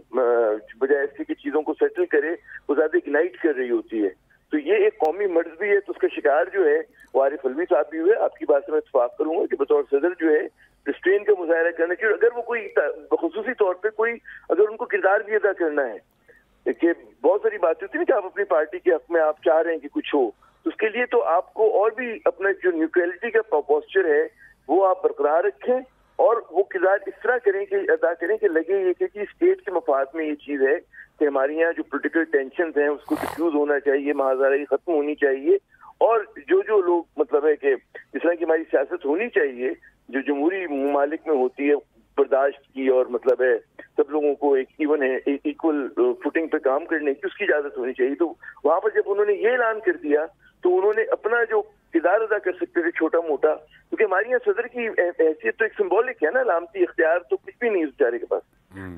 بجائے ایسی کی چیزوں کو سیٹل کرے وہ زیادہ اگنائٹ کر رہی ہوتی ہے. تو یہ ایک قومی مرض بھی ہے، تو اس کا شکار جو ہے وہ عارف الوی صاحب بھی ہوئے. آپ کی بات سے میں اتفاق کروں گا کہ بطور صدر جو ہے ریسٹرین کا مظاہرہ کرنا چاہیے. اگر وہ کوئی خصوصی طور پہ کوئی اگر ان کو کردار بھی ادا کرنا ہے کہ بہت ساری باتیں ہوتی ہیں کہ آپ اپنی پارٹی کے حق میں آپ چاہ رہے ہیں کہ کچھ ہو، تو اس کے لیے تو آپ کو اور بھی اپنا جو نیوٹرلٹی کا پوسچر ہے وہ آپ برقرار رکھیں اور وہ کردار اس طرح کریں کہ ادا کریں کہ لگے یہ کہ اسٹیٹ کے مفاد میں یہ چیز ہے کہ ہمارے یہاں جو پولیٹیکل ٹینشنز ہیں اس کو ڈیفیوز ہونا چاہیے، محاذراری ختم ہونی چاہیے. اور جو لوگ مطلب ہے کہ جس طرح کی ہماری سیاست ہونی چاہیے جو جمہوری ممالک میں ہوتی ہے برداشت کی اور مطلب ہے سب لوگوں کو ایک ایون ہے ایکول فوٹنگ پہ کام کرنے کی، اس کی اجازت ہونی چاہیے. تو وہاں پر جب انہوں نے یہ اعلان کر دیا تو انہوں نے اپنا جو کردار ادا کر سکتے تھے چھوٹا موٹا، کیونکہ ہماری یہاں صدر کی حیثیت تو ایک سمبولک ہے نا، علامتی اختیار تو کچھ بھی نہیں اس بیچارے کے پاس،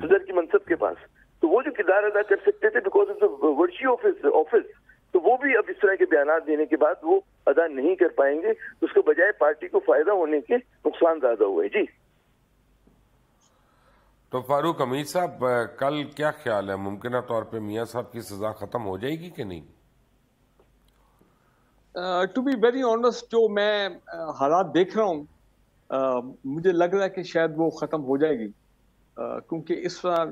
صدر کی منصب کے پاس. تو وہ جو کردار ادا کر سکتے تھے because of the virtue of his office, تو وہ بھی اب اس طرح کے بیانات دینے کے بعد وہ ادا نہیں کر پائیں گے. اس کے بجائے پارٹی کو فائدہ ہونے کے نقصان زیادہ ہوئے. جی تو فاروق حمید صاحب کل کیا خیال ہے، ممکنہ طور پہ میاں صاحب کی سزا ختم ہو جائے گی کہ نہیں؟ ٹو بی ویری آنیسٹ جو میں حالات دیکھ رہا ہوں مجھے لگ رہا ہے کہ شاید وہ ختم ہو جائے گی، کیونکہ اس طرح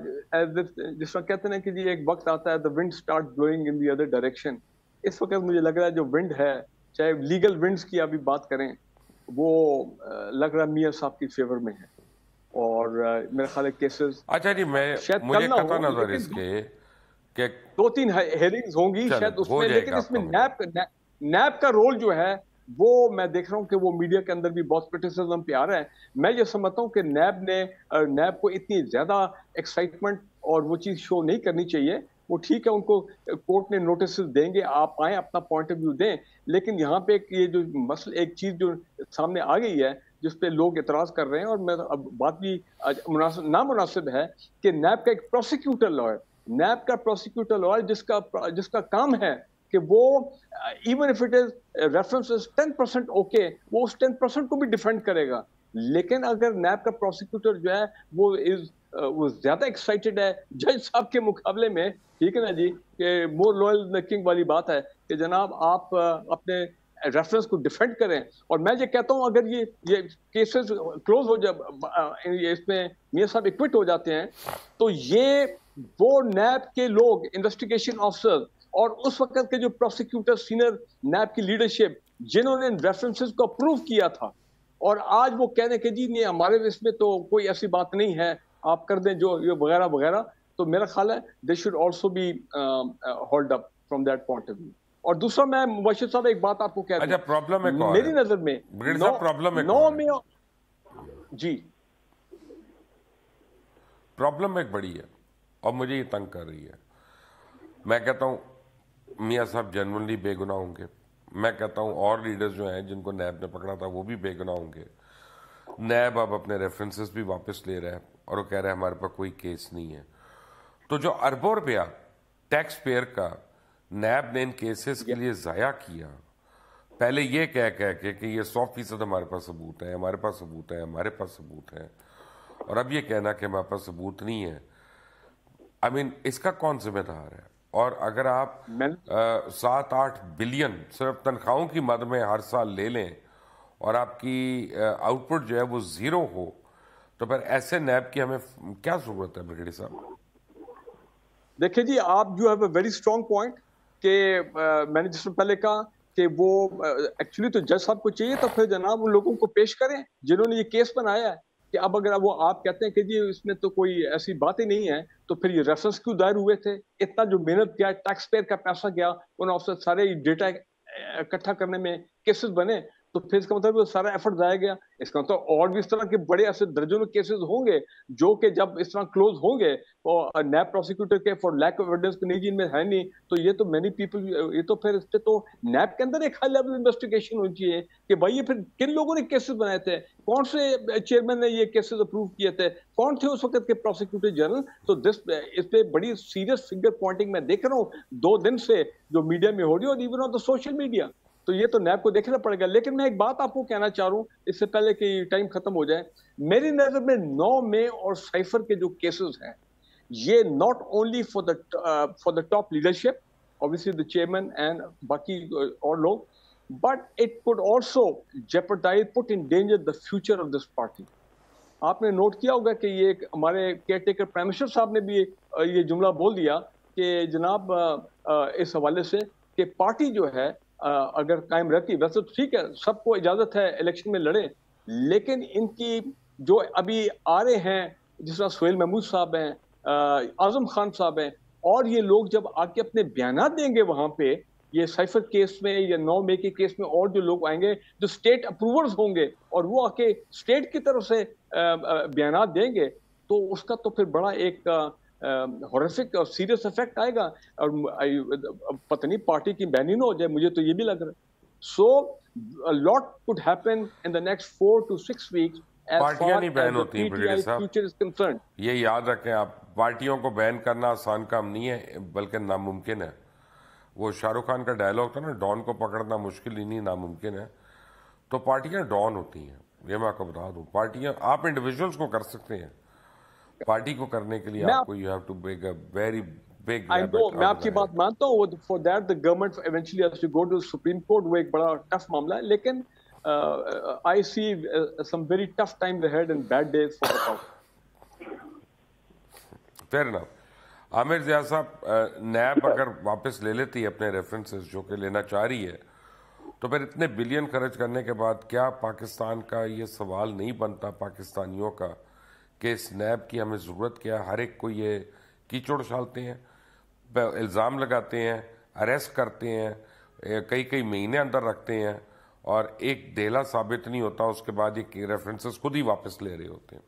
جس طرح کہتے ہیں کہ جی ایک وقت آتا ہے the wind start blowing in the other direction. اس وقت مجھے لگ رہا ہے جو ونڈ ہے، چاہے لیگل ونڈز کی ابھی بات کریں، وہ لگ رہا ہے میاں صاحب کی فیور میں ہے. اور میرے خیال ہے کیسز اچھا جی مجھے قطع نظر اس کے کہ 2-3 ہیئرنگز ہوں گی شاید اس میں، لیکن اس میں نیب کا رول جو ہے وہ میں دیکھ رہا ہوں کہ وہ میڈیا کے اندر بھی بہت کرٹیسزم پہ آ رہا ہے. میں یہ سمجھتا ہوں کہ نیب کو اتنی زیادہ ایکسائٹمنٹ اور وہ چیز شو نہیں کرنی چاہیے. وہ ٹھیک ہے, ان کو کورٹ نے نوٹس دیں گے, آپ آئیں اپنا پوائنٹ آف ویو دیں, لیکن یہاں پہ یہ جو مسئلہ ایک چیز جو سامنے آ گئی ہے جس پہ لوگ اعتراض کر رہے ہیں, اور میں اب بات بھی نامناسب ہے کہ نیب کا ایک پروسیکیوٹر لائر, نیب کا پروسیکیوٹر لائر جس کا کام ہے کہ وہ even if it is reference 10% okay, وہ اس 10% کو بھی ڈیفینڈ کرے گا. لیکن اگر نیب کا پروسیکیوٹر جو ہے وہ زیادہ ایکسائٹیڈ ہے جج صاحب کے مقابلے میں, ٹھیک ہے نا جی, کہ مور لوئل کنگ والی بات ہے کہ جناب آپ اپنے ریفرنس کو ڈیفینڈ کریں. اور میں یہ کہتا ہوں اگر یہ کیسز کلوز ہو جائے, اس میں میاں صاحب ایکوٹ ہو جاتے ہیں, تو یہ وہ نیب کے لوگ انویسٹیگیشن آفیسر اور اس وقت کے جو پروسیکیوٹر سینئر نیب کی لیڈرشپ جنہوں نے ریفرنسز کو اپروو کیا تھا, اور آج وہ کہنے کہ جی نہیں ہمارے اس میں تو کوئی ایسی بات نہیں ہے, آپ کر دیں جو یہ وغیرہ وغیرہ, تو میرا خیال ہے they should also be hold up from that point of view. اور دوسرا میں مبشر صاحب ایک بات آپ کو کہہ دوں, پرابلم ہے میری نظر میں جی پرابلم ایک بڑی ہے اور مجھے یہ تنگ کر رہی ہے. میں کہتا ہوں میاں صاحب جنرلی بے گناہ ہوں گے, میں کہتا ہوں اور لیڈرز جو ہیں جن کو نیب نے پکڑا تھا وہ بھی بے گناہ ہوں گے. نیب اب اپنے ریفرنسز بھی واپس لے رہا ہے اور وہ کہہ رہا ہے ہمارے پاس کوئی کیس نہیں ہے. تو جو اربوں روپیہ ٹیکس پیئر کا نیب نے ان کیسز کے لیے ضائع کیا, پہلے یہ کہہ کہ یہ 100% ہمارے پاس ثبوت ہے, ہمارے پاس ثبوت ہے, ہمارے پاس ثبوت ہے, اور اب یہ کہنا کہ ہمارے پاس ثبوت نہیں ہے, اس کا کون ذمہ دار ہے؟ اور اگر آپ 7-8 بلین صرف تنخواہوں کی مد میں ہر سال لے لیں اور آپ کی آؤٹ پٹ جو ہے وہ زیرو ہو, تو پھر ایسے نیب کی ہمیں کیا ضرورت ہے بریگیڈی صاحب؟ دیکھیں جی, آپ جو ہے ویری اسٹرانگ پوائنٹ کہ میں نے جس میں پہلے کہا کہ وہ ایکچولی تو جج صاحب کو چاہیے تو پھر جناب ان لوگوں کو پیش کریں جنہوں نے یہ کیس بنایا ہے, کہ اب اگر وہ آپ کہتے ہیں کہ جی اس میں تو کوئی ایسی بات ہی نہیں ہے, تو پھر یہ ریفرنس کیوں دائر ہوئے تھے, اتنا جو محنت کیا, ٹیکس پیئر کا پیسہ گیا, ان افسر سارے ڈیٹا اکٹھا کرنے میں کیسز بنے, تو پھر اس کا مطلب وہ سارا ایفرٹ ضائع گیا. اس کا مطلب اور بھی اس طرح کے بڑے ایسے درجنوں کیسز ہوں گے جو کہ جب اس طرح کلوز ہوں گے اور نیب پروسیکیوٹر کے فار لیک آف ایویڈنس نہیں میں ہے نہیں, تو یہ تو مینی پیپل, یہ تو پھر اس پہ تو نیب کے اندر ایک ہائی لیول انویسٹیگیشن ہونی چاہیے کہ بھائی یہ پھر کن لوگوں نے کیسز بنائے تھے, کون سے چیئرمین نے یہ کیسز اپروو کیے تھے, کون تھے اس وقت کے پروسیکیوٹر جنرل. تو اس پہ بڑی سیریس فنگر پوائنٹنگ میں دیکھ رہا ہوں 2 دن سے جو میڈیا میں ہو رہی ہے, اور even on the social media, تو یہ تو نیب کو دیکھنا پڑے گا. لیکن میں ایک بات آپ کو کہنا چاہ رہا ہوں اس سے پہلے کہ ٹائم ختم ہو جائے, میری نظر میں 9 مئی اور سائفر کے جو کیسز ہیں یہ not only for the top leadership, obviously the chairman and باقی اور لوگ, but it could also jeopardize, put in danger the future of this party. آپ نے نوٹ کیا ہوگا کہ یہ ہمارے کیئر ٹیکر پرائم منسٹر صاحب نے بھی یہ جملہ بول دیا کہ جناب اس حوالے سے کہ پارٹی جو ہے اگر قائم رہتی, ویسے تو ٹھیک ہے سب کو اجازت ہے الیکشن میں لڑے, لیکن ان کی جو ابھی آ رہے ہیں جس طرح سہیل محمود صاحب ہیں, اعظم خان صاحب ہیں, اور یہ لوگ جب آ کے اپنے بیانات دیں گے وہاں پہ یہ سائفر کیس میں یا 9 مئی کے کیس میں, اور جو لوگ آئیں گے جو اسٹیٹ اپروورز ہوں گے اور وہ آ کے اسٹیٹ کی طرف سے بیانات دیں گے, تو اس کا تو پھر بڑا ایک ہارفک اور سیریس افیکٹ آئے گا, اور پتہ نہیں پارٹی کی بینی نہ ہو جائے, مجھے تو یہ بھی لگ رہا ہے. سو لاٹ could happen in the next 4 to 6 weeks. پارٹیاں نہیں بین ہوتی ہیں بریگیڈی صاحب, یہ یاد رکھیں آپ, پارٹیوں کو بین کرنا آسان کام نہیں ہے بلکہ ناممکن ہے. وہ شاہ رخ خان کا ڈائلاگ تھا نا, ڈان کو پکڑنا مشکل ہی نہیں ناممکن ہے. تو پارٹیاں ڈان ہوتی ہیں, یہ میں آپ کو بتا دوں. پارٹیاں آپ انڈیویجولز کو کر سکتے ہیں, پارٹی کو کرنے کے لیے آپ کو you have to make a very big habit. میں آپ کی بات مانتا ہوں, for that the government eventually has to go to Supreme Court, وہ ایک بڑا ٹف معاملہ ہے, لیکن I see some very tough times ahead and bad days for the party. Fair enough. عامر ضیاء صاحب, نیب اگر واپس لے لیتی ہے اپنے ریفرنسز جو کہ لینا چاہ رہی ہے, تو پھر اتنے بلین خرچ کرنے کے بعد کیا پاکستان کا یہ سوال نہیں بنتا پاکستانیوں کا کہ اس نیب کی ہمیں ضرورت کیا؟ ہر ایک کو یہ کیچڑ ڈالتے ہیں, الزام لگاتے ہیں, اریسٹ کرتے ہیں, کئی مہینے اندر رکھتے ہیں, اور ایک ڈیلا ثابت نہیں ہوتا, اس کے بعد یہ ریفرنسز خود ہی واپس لے رہے ہوتے ہیں.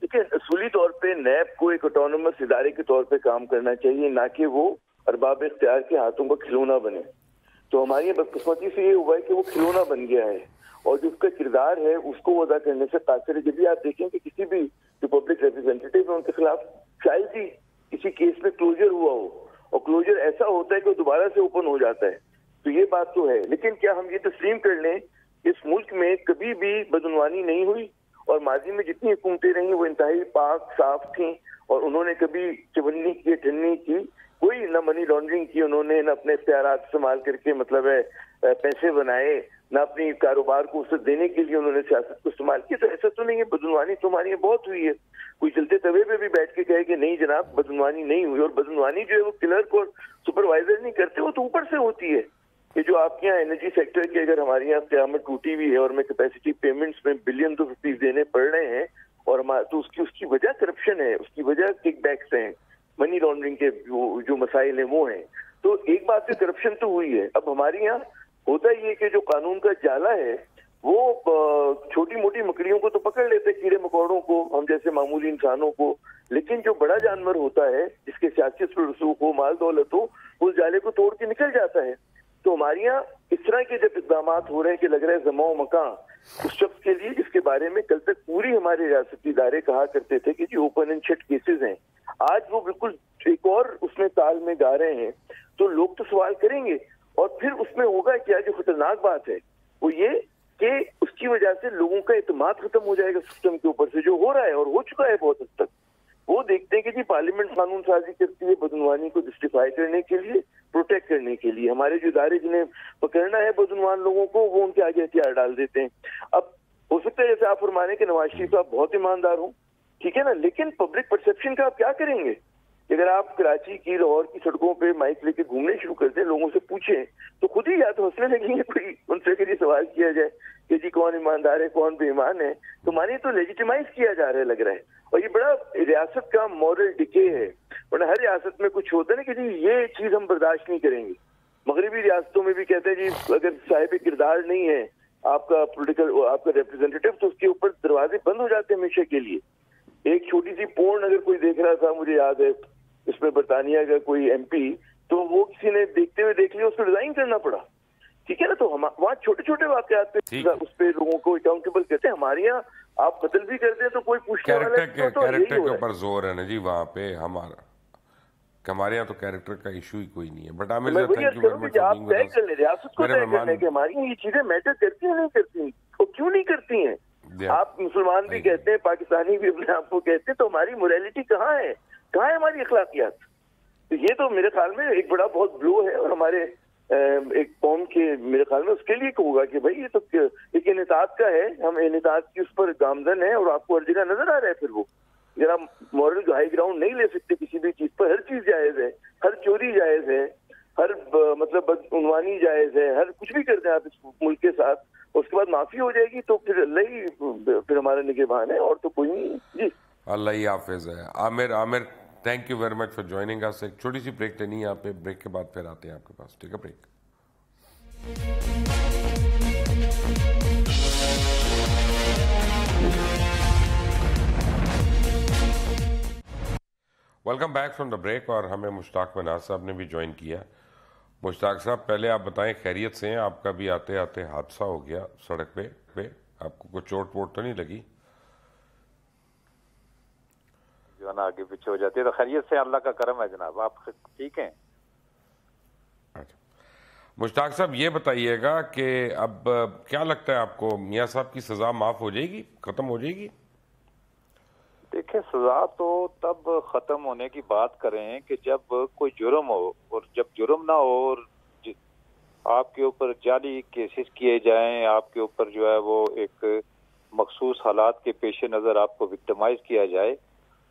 دیکھیں اصولی طور پہ نیب کو ایک آٹونومس ادارے کے طور پہ کام کرنا چاہیے، نہ کہ وہ ارباب اختیار کے ہاتھوں کا کھلونا بنے. تو ہماری بدقسمتی سے یہ ہوا ہے کہ وہ کھلونا بن گیا ہے، اور جو اس کا کردار ہے اس کو وہ ادا کرنے سے قاصر ہے. جب بھی آپ دیکھیں کہ کسی بھی جو پبلک ریپرزینٹیٹیو ہیں ان کے خلاف شاید ہی کسی کیس میں کلوجر ہوا ہو، اور کلوجر ایسا ہوتا ہے کہ وہ دوبارہ سے اوپن ہو جاتا ہے. تو یہ بات تو ہے، لیکن کیا ہم یہ تسلیم کر لیں اس ملک میں کبھی بھی بدعنوانی نہیں ہوئی، اور ماضی میں جتنی حکومتیں رہیں وہ انتہائی پاک صاف تھیں، اور انہوں نے کبھی چونی کی ٹھنی کی، کوئی نہ منی لانڈرنگ کی انہوں نے، نہ اپنے اختیارات استعمال کر کے مطلب ہے پیسے بنائے، نہ اپنی کاروبار کو اسے دینے کے لیے انہوں نے سیاست کو استعمال کیا. تو ایسا تو نہیں ہے، بدعنوانی تو ہماری یہاں بہت ہوئی ہے. کوئی چلتے طوے پہ بھی بیٹھ کے کہے کہ نہیں جناب بدعنوانی نہیں ہوئی. اور بدعنوانی جو ہے وہ کلرک اور سپروائزر نہیں کرتے، وہ تو اوپر سے ہوتی ہے. کہ جو آپ کے یہاں انرجی سیکٹر کی اگر ہمارے یہاں قیامت ٹوٹی ہوئی ہے اور میں کیپیسٹی پیمنٹس میں بلین تو روپیز دینے پڑ رہے ہیں، اور تو اس کی وجہ کرپشن ہے، اس کی وجہ کک بیکس ہیں، منی لانڈرنگ کے جو مسائل ہیں وہ ہیں. تو ایک بات سے کرپشن تو ہوئی ہے. اب ہمارے یہاں ہوتا یہ کہ جو قانون کا جالا ہے وہ چھوٹی موٹی مکڑیوں کو تو پکڑ لیتے، کیڑے مکوڑوں کو، ہم جیسے معمولی انسانوں کو، لیکن جو بڑا جانور ہوتا ہے جس کے سیاست پر رسوخ ہو، مال دولت ہو، اس جالے کو توڑ کے نکل جاتا ہے. تو ہمارے یہاں اس طرح کے جب اقدامات ہو رہے ہیں کہ لگ رہا ہے زماں و مکان اس شخص کے لیے جس کے بارے میں کل تک پوری ہمارے ریاستی ادارے کہا کرتے تھے کہ جو اوپن اینڈ شٹ کیسز ہیں، آج وہ بالکل ایک اور اس میں تال میں گا رہے ہیں. تو لوگ تو سوال کریں گے، اور پھر اس میں ہوگا کیا؟ جو خطرناک بات ہے وہ یہ کہ اس کی وجہ سے لوگوں کا اعتماد ختم ہو جائے گا سسٹم کے اوپر سے، جو ہو رہا ہے اور ہو چکا ہے بہت حد تک. وہ دیکھتے ہیں کہ جی پارلیمنٹ قانون سازی کرتی ہے بدعنوانی کو جسٹیفائی کرنے کے لیے، پروٹیکٹ کرنے کے لیے. ہمارے جو ادارے جنہیں پکڑنا ہے بدعنوان لوگوں کو، وہ ان کے آگے ہتھیار ڈال دیتے ہیں. اب ہو سکتا ہے جیسے آپ فرمانے کہ نواز شریف صاحب بہت ایماندار ہوں، ٹھیک ہے نا، لیکن پبلک پرسپشن کا آپ کیا کریں گے؟ اگر آپ کراچی کی، لاہور کی سڑکوں پہ مائک لے کے گھومنے شروع کر دیں، لوگوں سے پوچھیں تو خود ہی یا تو ہنسنے لگیں گے، کوئی ان سے اگر یہ سوال کیا جائے کہ جی کون ایماندار ہے کون بے ایمان ہے، تو ہماری تو لیجیٹیمائز کیا جا رہا ہے لگ رہا ہے. اور یہ بڑا ریاست کا مورل ڈکے ہے. ورنہ ہر ریاست میں کچھ ہوتا ہے نا کہ جی یہ چیز ہم برداشت نہیں کریں گے. مغربی ریاستوں میں بھی کہتے ہیں جی اگر صاحب کردار نہیں ہے آپ کا پولیٹیکل، آپ کا ریپرزینٹیٹو، تو اس کے اوپر دروازے بند ہو جاتے ہیں ہمیشہ کے لیے. ایک چھوٹی سی پورن اگر کوئی دیکھ رہا تھا، مجھے یاد ہے، اس میں برطانیہ کا کوئی ایم پی، تو وہ کسی نے دیکھتے ہوئے دیکھ لیا، اس کو ریزائن کرنا پڑا. ٹھیک ہے نا. تو ہم وہاں چھوٹے چھوٹے واقعات پہ اس پہ لوگوں کو اکاؤنٹیبل کرتے ہیں. ہمارے یہاں آپ قتل بھی کرتے ہیں تو کوئی پوچھنے والا نہیں. کیریکٹر کے اوپر زور ہے نا جی وہاں پہ ہمارے یہاں تو کیریکٹر کا ایشو ہی کوئی نہیں ہے. But Aamir sahab thank you very much for being with us. کر لیں ریاست کو طے کرنے کہ ہماری یہ چیزیں میٹر کرتی ہیں نہیں کرتی، وہ کیوں نہیں کرتی ہیں. آپ مسلمان بھی کہتے ہیں، پاکستانی بھی اپنے آپ کو کہتے ہیں، تو ہماری موریلٹی کہاں ہے؟ کہاں ہے ہماری اخلاقیات؟ تو یہ تو میرے خیال میں ایک بڑا بہت بلو ہے، اور ہمارے ایک قوم کے میرے خیال میں اس کے لیے کہوں گا کہ بھائی یہ تو ایک انحطاط کا ہے، ہم انحطاط کی اس پر گامزن ہیں، اور آپ کو ہر جگہ نظر آ رہا ہے. پھر وہ اگر آپ مورل ہائی گراؤنڈ نہیں لے سکتے کسی بھی چیز پر، ہر چیز جائز ہے، ہر چوری جائز ہے، ہر مطلب بدعنوانی جائز ہے، ہر کچھ بھی کرتے ہیں آپ اس ملک کے ساتھ، اس کے بعد معافی ہو جائے گی تو پھر اللہ ہی پھر ہمارا نگہبان ہے، اور تو کوئی نہیں. جی اللہ ہی حافظ ہے. Aamir thank you very much for joining us. ایک چھوٹی سی بریک لینی ہے آپ پہ، بریک کے بعد پھر آتے ہیں آپ کے پاس. ٹھیک ہے، break. Welcome back from the break. اور ہمیں مشتاق مناز صاحب نے بھی جوائن کیا. مشتاق صاحب پہلے آپ بتائیں خیریت سے ہیں؟ آپ کا بھی آتے آتے حادثہ ہو گیا سڑک پہ، آپ کو کوئی چوٹ ووٹ تو نہیں لگی؟ جو ہے نا آگے پیچھے ہو جاتی ہے. تو خیریت سے، اللہ کا کرم ہے جناب. آپ ٹھیک ہیں؟ اچھا مشتاق صاحب یہ بتائیے گا کہ اب کیا لگتا ہے آپ کو، میاں صاحب کی سزا معاف ہو جائے گی، ختم ہو جائے گی؟ دیکھیں سزا تو تب ختم ہونے کی بات کریں کہ جب کوئی جرم ہو، اور جب جرم نہ ہو اور آپ کے اوپر جعلی کیسز کیے جائیں، آپ کے اوپر جو ہے وہ ایک مخصوص حالات کے پیش نظر آپ کو وکٹمائز کیا جائے.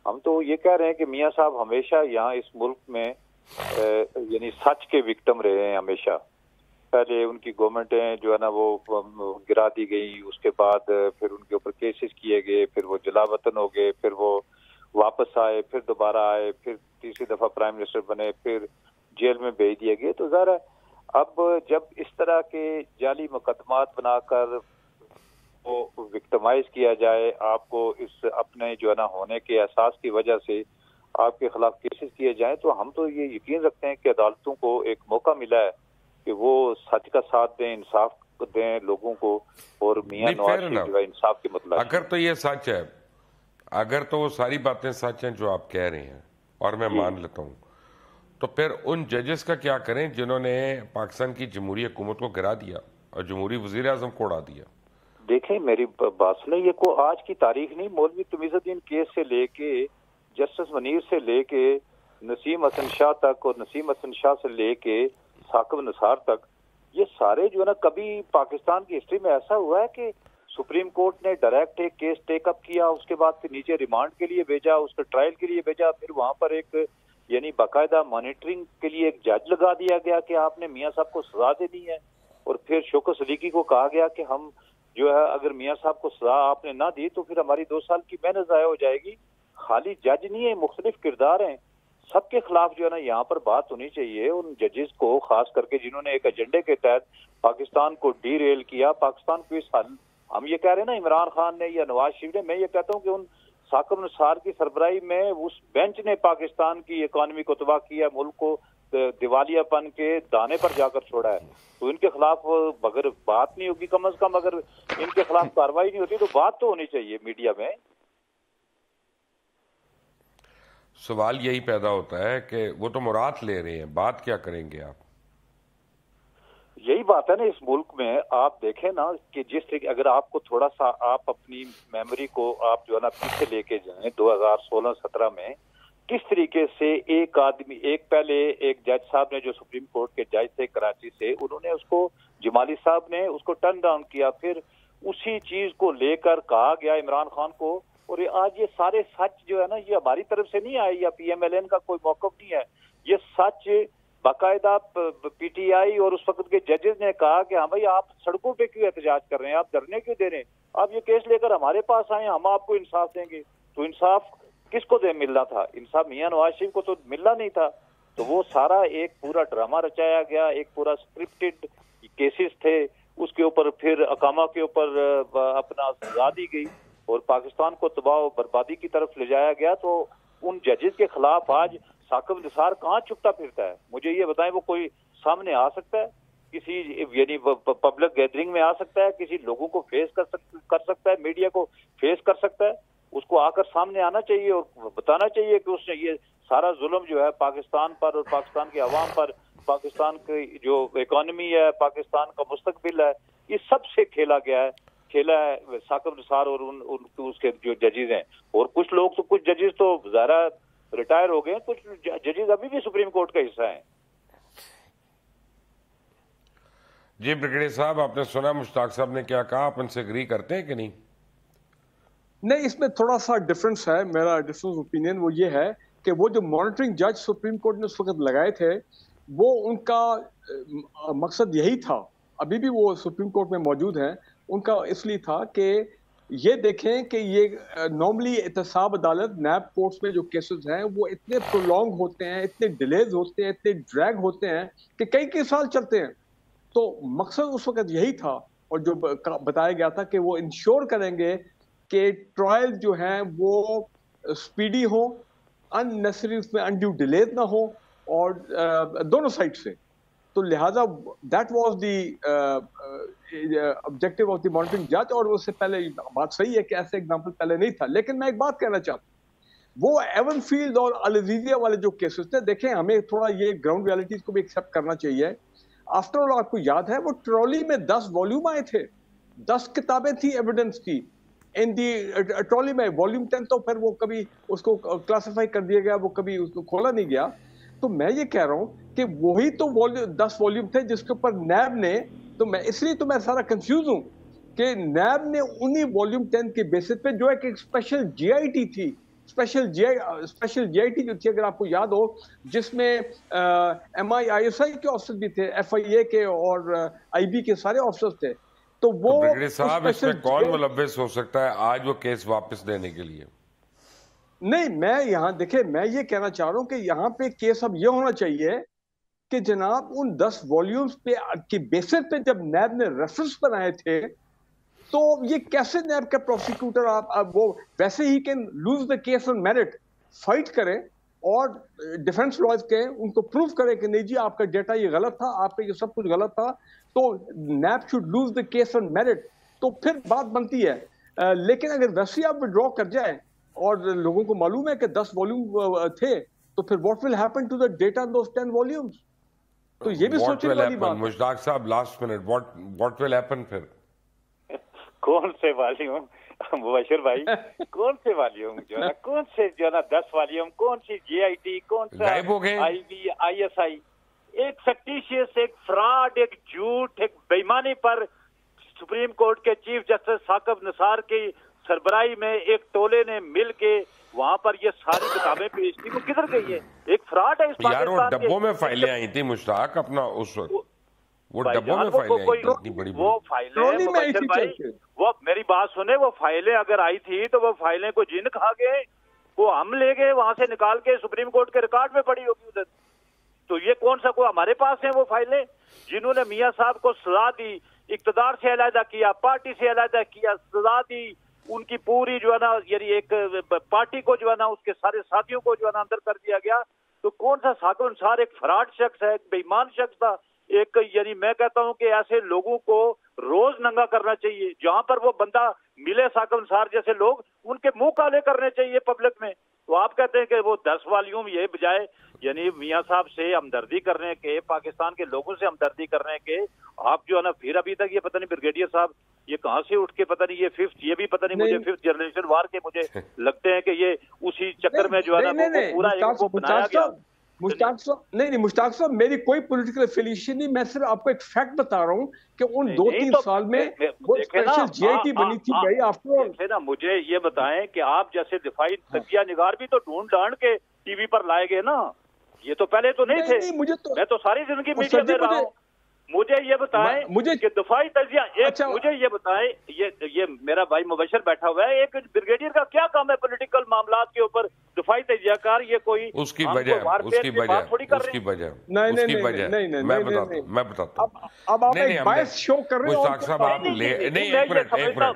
ہم تو یہ کہہ رہے ہیں کہ میاں صاحب ہمیشہ یہاں اس ملک میں یعنی سچ کے وکٹم رہے ہیں ہمیشہ. پہلے ان کی گورنمنٹیں جو ہے نا وہ گرا دی گئی، اس کے بعد پھر ان کے اوپر کیسز کیے گئے، پھر وہ جلا وطن ہو گئے، پھر وہ واپس آئے، پھر دوبارہ آئے، پھر تیسری دفعہ پرائم منسٹر بنے، پھر جیل میں بھیج دیے گئے. تو ظاہر ہے اب جب اس طرح کے جعلی مقدمات بنا کر کو وکٹمائز کیا جائے، آپ کو اس اپنے جو ہے نا ہونے کے احساس کی وجہ سے آپ کے خلاف کیسز کیے جائیں، تو ہم تو یہ یقین رکھتے ہیں کہ عدالتوں کو ایک موقع ملا ہے کہ وہ سچ کا ساتھ دیں، انصاف دیں لوگوں کو، اور میاں نواز شریف جو ہے انصاف کے مطلب اگر تو یہ سچ ہے، اگر تو وہ ساری باتیں سچ ہیں جو آپ کہہ رہے ہیں اور میں مان لیتا ہوں، تو پھر ان ججز کا کیا کریں جنہوں نے پاکستان کی جمہوری حکومت کو گرا دیا اور جمہوری وزیر اعظم کو اڑا دیا؟ دیکھیں میری بات سنیں، یہ کو آج کی تاریخ نہیں، مولوی تمیز الدین کیس سے لے کے جسٹس منیر سے لے کے نسیم حسن شاہ تک، اور نسیم حسن شاہ سے لے کے ثاقب نثار تک، یہ سارے جو ہے نا، کبھی پاکستان کی ہسٹری میں ایسا ہوا ہے کہ سپریم کورٹ نے ڈائریکٹ ایک کیس ٹیک اپ کیا، اس کے بعد پھر نیچے ریمانڈ کے لیے بھیجا، اس کو ٹرائل کے لیے بھیجا، پھر وہاں پر ایک یعنی باقاعدہ مانیٹرنگ کے لیے ایک جج لگا دیا گیا کہ آپ نے میاں صاحب کو سزا دینی ہے، اور پھر شوکت صدیقی کو کہا گیا کہ ہم جو ہے اگر میاں صاحب کو سزا آپ نے نہ دی تو پھر ہماری 2 سال کی محنت ضائع ہو جائے گی۔ خالی جج نہیں ہے، مختلف کردار ہیں، سب کے خلاف جو ہے نا یہاں پر بات ہونی چاہیے، ان ججز کو خاص کر کے جنہوں نے ایک ایجنڈے کے تحت پاکستان کو ڈی ریل کیا، پاکستان کو اس حال، ہم یہ کہہ رہے ہیں نا عمران خان نے یا نواز شریف نے، میں یہ کہتا ہوں کہ ان ثاقب نثار کی سربراہی میں اس بینچ نے پاکستان کی اکانومی کو تباہ کیا، ملک کو دیوالیہ پن کے دانے پر جا کر چھوڑا ہے، تو ان کے خلاف اگر بات نہیں ہوگی، کم از کم اگر ان کے خلاف کارروائی نہیں ہوتی تو بات تو ہونی چاہیے میڈیا میں۔ سوال یہی پیدا ہوتا ہے کہ وہ تو مراد لے رہے ہیں، بات کیا کریں گے آپ؟ یہی بات ہے نا، اس ملک میں آپ دیکھیں نا کہ جس طریقے اگر آپ کو تھوڑا سا آپ اپنی میموری کو آپ جو ہے نا پیچھے لے کے جائیں 2016-17 میں کس طریقے سے ایک آدمی، ایک پہلے ایک جج صاحب نے جو سپریم کورٹ کے جج تھے کراچی سے، انہوں نے اس کو، جمالی صاحب نے اس کو ٹرن ڈاؤن کیا، پھر اسی چیز کو لے کر کہا گیا عمران خان کو، اور آج یہ سارے سچ جو ہے نا یہ ہماری طرف سے نہیں آئے یا پی ایم ایل این کا کوئی موقف نہیں ہے، یہ سچ باقاعدہ پی ٹی آئی اور اس وقت کے ججز نے کہا کہ ہاں بھائی آپ سڑکوں پہ کیوں احتجاج کر رہے ہیں، آپ دھرنے کیوں دے رہے ہیں، آپ یہ کیس لے کر ہمارے پاس آئے، ہم آپ کو انصاف دیں گے۔ تو انصاف کس کو ملنا تھا؟ انصاف میاں نواز شریف کو تو ملنا نہیں تھا، تو وہ سارا ایک پورا ڈرامہ رچایا گیا، ایک پورا اسکرپٹڈ کیسز تھے، اس کے اوپر پھر اقامہ کے اوپر اپنا سزا دی گئی اور پاکستان کو تباہ و بربادی کی طرف لے جایا گیا۔ تو ان ججز کے خلاف آج ثاقب نثار کہاں چھپتا پھرتا ہے؟ مجھے یہ بتائیں، وہ کوئی سامنے آ سکتا ہے کسی یعنی پبلک گیدرنگ میں آ سکتا ہے، کسی لوگوں کو فیس کر سکتا ہے، میڈیا کو فیس کر سکتا ہے؟ اس کو آ کر سامنے آنا چاہیے اور بتانا چاہیے کہ اس نے یہ سارا ظلم جو ہے پاکستان پر اور پاکستان کے عوام پر، پاکستان کی جو اکانومی ہے، پاکستان کا مستقبل ہے، یہ سب سے کھیلا ہے ثاقب نثار اور اس کے جو ججز ہیں، اور کچھ لوگ تو، کچھ ججز تو ظاہرہ ریٹائر ہو گئے ہیں، کچھ ججز ابھی بھی سپریم کورٹ کا حصہ ہیں۔ جی بریگیڈیئر صاحب، آپ نے سنا مشتاق صاحب نے کیا کہا، آپ ان سے اگری کرتے ہیں کہ نہیں؟ نہیں، اس میں تھوڑا سا ڈفرنس ہے، میرا ڈفرنس اوپینین وہ یہ ہے کہ وہ جو مانیٹرنگ جج سپریم کورٹ نے اس وقت لگائے تھے، وہ ان کا مقصد یہی تھا، ابھی بھی وہ سپریم کورٹ میں موجود ہیں، ان کا اس لیے تھا کہ یہ دیکھیں کہ یہ نارملی احتساب عدالت نیب کورٹس میں جو کیسز ہیں وہ اتنے پرولونگ ہوتے ہیں، اتنے ڈیلیز ہوتے ہیں، اتنے ڈریگ ہوتے ہیں کہ کئی سال چلتے ہیں۔ تو مقصد اس وقت یہی تھا، اور جو بتایا گیا تھا کہ وہ انشور کریں گے کہ ٹرائل جو ہیں وہ سپیڈی ہو، اننیسری اس میں انڈیو ڈیلیز نہ ہو، اور دونوں سائڈ سے۔ تو لہٰذا that was the objective of the monitoring جج، اور اس سے پہلے بات صحیح ہے کہ ایسے ایگزامپل پہلے نہیں تھا۔ لیکن میں ایک بات کہنا چاہتا ہوں، وہ ایون فیلڈ اور العزیزیہ والے جو کیسز تھے، دیکھیں ہمیں تھوڑا یہ گراؤنڈ ریالٹیز کو بھی ایکسیپٹ کرنا چاہیے۔ آفٹر آل آپ کو یاد ہے وہ ٹرالی میں 10 والیوم آئے تھے، 10 کتابیں تھیں ایویڈنس کی ان دی ٹرالی میں، والیوم 10 تو پھر وہ کبھی اس کو کلاسیفائی کر دیا گیا، وہ کبھی اس کو کھولا نہیں گیا۔ تو میں یہ کہہ رہا ہوں کہ وہی تو 10 والیوم تھے جس کے اوپر نیب نے، تو میں اس لیے تو میں سارا کنفیوز ہوں کہ نیب نے انہی والیوم 10 کے بیسس پہ جو ایک اسپیشل جی آئی ٹی تھی، اسپیشل جی آئی ٹی جو تھی اگر آپ کو یاد ہو، جس میں ایم آئی ایس آئی کے آفیسر بھی تھے، ایف آئی اے کے اور آئی بی کے سارے آفیسر تھے۔ تو وہ بریگیڈیئر صاحب، اس میں کون ملوث ہو سکتا ہے آج وہ کیس واپس دینے کے لیے؟ نہیں، میں یہاں دیکھیں، میں یہ کہنا چاہ رہا ہوں کہ یہاں پہ کیس اب یہ ہونا چاہیے کہ جناب ان 10 والیومز پہ کے بیسس پہ جب نیب نے ریفرنس بنائے تھے تو یہ کیسے نیب کا پروسیکیوٹر آپ وہ ویسے he can lose the case on merit, fight کرے اور ڈیفنس لائز کے ان کو پروف کرے کہ نہیں جی آپ کا ڈیٹا یہ غلط تھا، آپ کا یہ سب کچھ غلط تھا، تو NAB should lose the case on merit, تو پھر بات بنتی ہے. لیکن اگر ویسے آپ ودرا کر جائیں اور لوگوں کو معلوم ہے کہ 10 والیوم تھے، تو پھر what will happen to the data in those 10 volumes? تو یہ بھی سوچنے والی بات ہے. Mushtaq sahab last minute what will happen پھر؟ کون سے والیوم مبشر بھائی، کون سے والیوم جو ہے نا، کون سے جو ہے نا 10 والیوم، کون سی جی آئی ٹی، کون سا غائب ہو گئے، آئی بی، آئی ایس آئی، ایک سیکٹیشیس، ایک فراڈ، ایک جھوٹ، ایک بےایمانی پر سپریم کورٹ کے چیف جسٹس ثاقب نثار کی سربراہی میں ایک ٹولے نے مل کے وہاں پر یہ ساری کتابیں پیش کی، وہ کدھر گئی ہے؟ ایک فراڈ ہے اس یار وہ ڈبوں میں فائلیں آئی تھی مشتاق اپنا اس وقت، وہ ڈبوں میں فائلیں آئی تھی اتنی بڑی وہ فائلیں مبشر بھائی، وہ میری بات سنیں، وہ فائلیں اگر آئی تھی تو وہ فائلیں کو جن کھا گئے، وہ ہم لے گئے وہاں سے نکال کے سپریم کورٹ کے ریکارڈ میں پڑی ہوگی ادھر. تو یہ کون سا کوئی ہمارے پاس ہیں وہ فائلیں جنہوں نے میاں صاحب کو سزا دی، اقتدار سے علیحدہ کیا، پارٹی سے علیحدہ کیا، سزا دی، ان کی پوری جو ہے نا یعنی ایک پارٹی کو جو ہے نا اس کے سارے ساتھیوں کو جو ہے نا اندر کر دیا گیا. تو کون سا ثاقب نثار ایک فراڈ شخص ہے، ایک بے ایمان شخص تھا، ایک یعنی میں کہتا ہوں کہ ایسے لوگوں کو روز ننگا کرنا چاہیے، جہاں پر وہ بندہ ملے ثاقب نثار جیسے لوگ، ان کے منہ کالے کرنے چاہیے پبلک میں. تو آپ کہتے ہیں کہ وہ 10 والیوم، یہ بجائے یعنی میاں صاحب سے ہمدردی کرنے کے، پاکستان کے لوگوں سے ہمدردی کرنے کے، آپ جو ہے نا پھر ابھی تک یہ پتہ نہیں بریگیڈیئر صاحب یہ کہاں سے اٹھ کے پتہ نہیں یہ ففتھ، یہ بھی پتہ نہیں مجھے 5th جنریشن وار کے مجھے لگتے ہیں کہ یہ اسی چکر میں جو ہے نا وہ پورا ایک وہ بنایا گیا. مشتاق صاحب نہیں مشتاق صاحب میری کوئی پولیٹیکل افیلیشن نہیں، میں صرف آپ کو ایک فیکٹ بتا رہا ہوں کہ ان 2-3 سال میں وہ اسپیشل جی آئی ٹی بنی تھی بھائی. آپ نا مجھے یہ بتائیں کہ آپ جیسے دفاعی تجزیہ نگار بھی تو ڈھونڈ ڈھانڈ کے ٹی وی پر لائے گئے نا، یہ تو پہلے تو نہیں تھے. میں تو ساری زندگی میڈیا میں رہا ہوں. مجھے یہ بتائیں کہ دفاعی تجزیہ ایک، مجھے یہ بتائیں یہ میرا بھائی مبشر بیٹھا ہوا ہے، ایک بریگیڈیئر کا کیا کام ہے پولیٹیکل معاملات کے اوپر دفاعی تجزیہ کار؟ یہ کوئی اس کی وجہ میں بتاتا ہوں. اب آپ ایک باعث شو کر رہے ہو مشتاق صاحب آپ نہیں ایک منٹ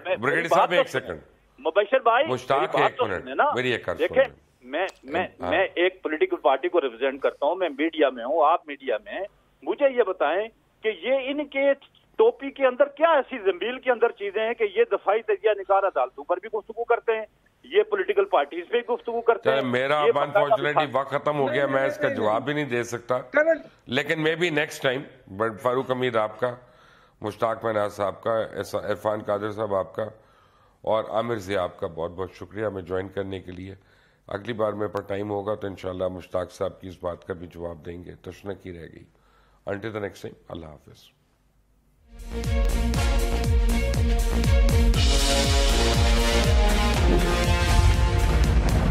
بریگیڈیئر صاحب ایک سیکنڈ، مبشر بھائی مشتاق ایک منٹ میری ایک عرض دیکھیں، میں ایک پولیٹیکل پارٹی کو ریپرزینٹ کرتا ہوں، میں میڈیا میں ہوں، آپ میڈیا میں. مجھے یہ بتائیں کہ یہ ان کے ٹوپی کے اندر کیا ایسی زنبیل کے اندر چیزیں ہیں کہ یہ دفاعی تجزیہ نگار عدالتوں پر بھی گفتگو کرتے ہیں، یہ پولیٹیکل پارٹیز پہ گفتگو کرتے ہیں. میرا انفارچونیٹلی وقت ختم ہو گیا، میں اس کا جواب بھی نہیں دے سکتا، لیکن میں بھی نیکسٹ ٹائم. فاروق حمید آپ کا، مشتاق مناز صاحب کا، عرفان قادر صاحب آپ کا، اور عامر ضیاء آپ کا بہت بہت شکریہ ہمیں جوائن کرنے کے لیے. اگلی بار میرے پر ٹائم ہوگا تو انشاءاللہ مشتاق صاحب کی اس بات کا بھی جواب دیں گے، تشنہ کی رہ گئی. Until the next time, Allah Hafiz.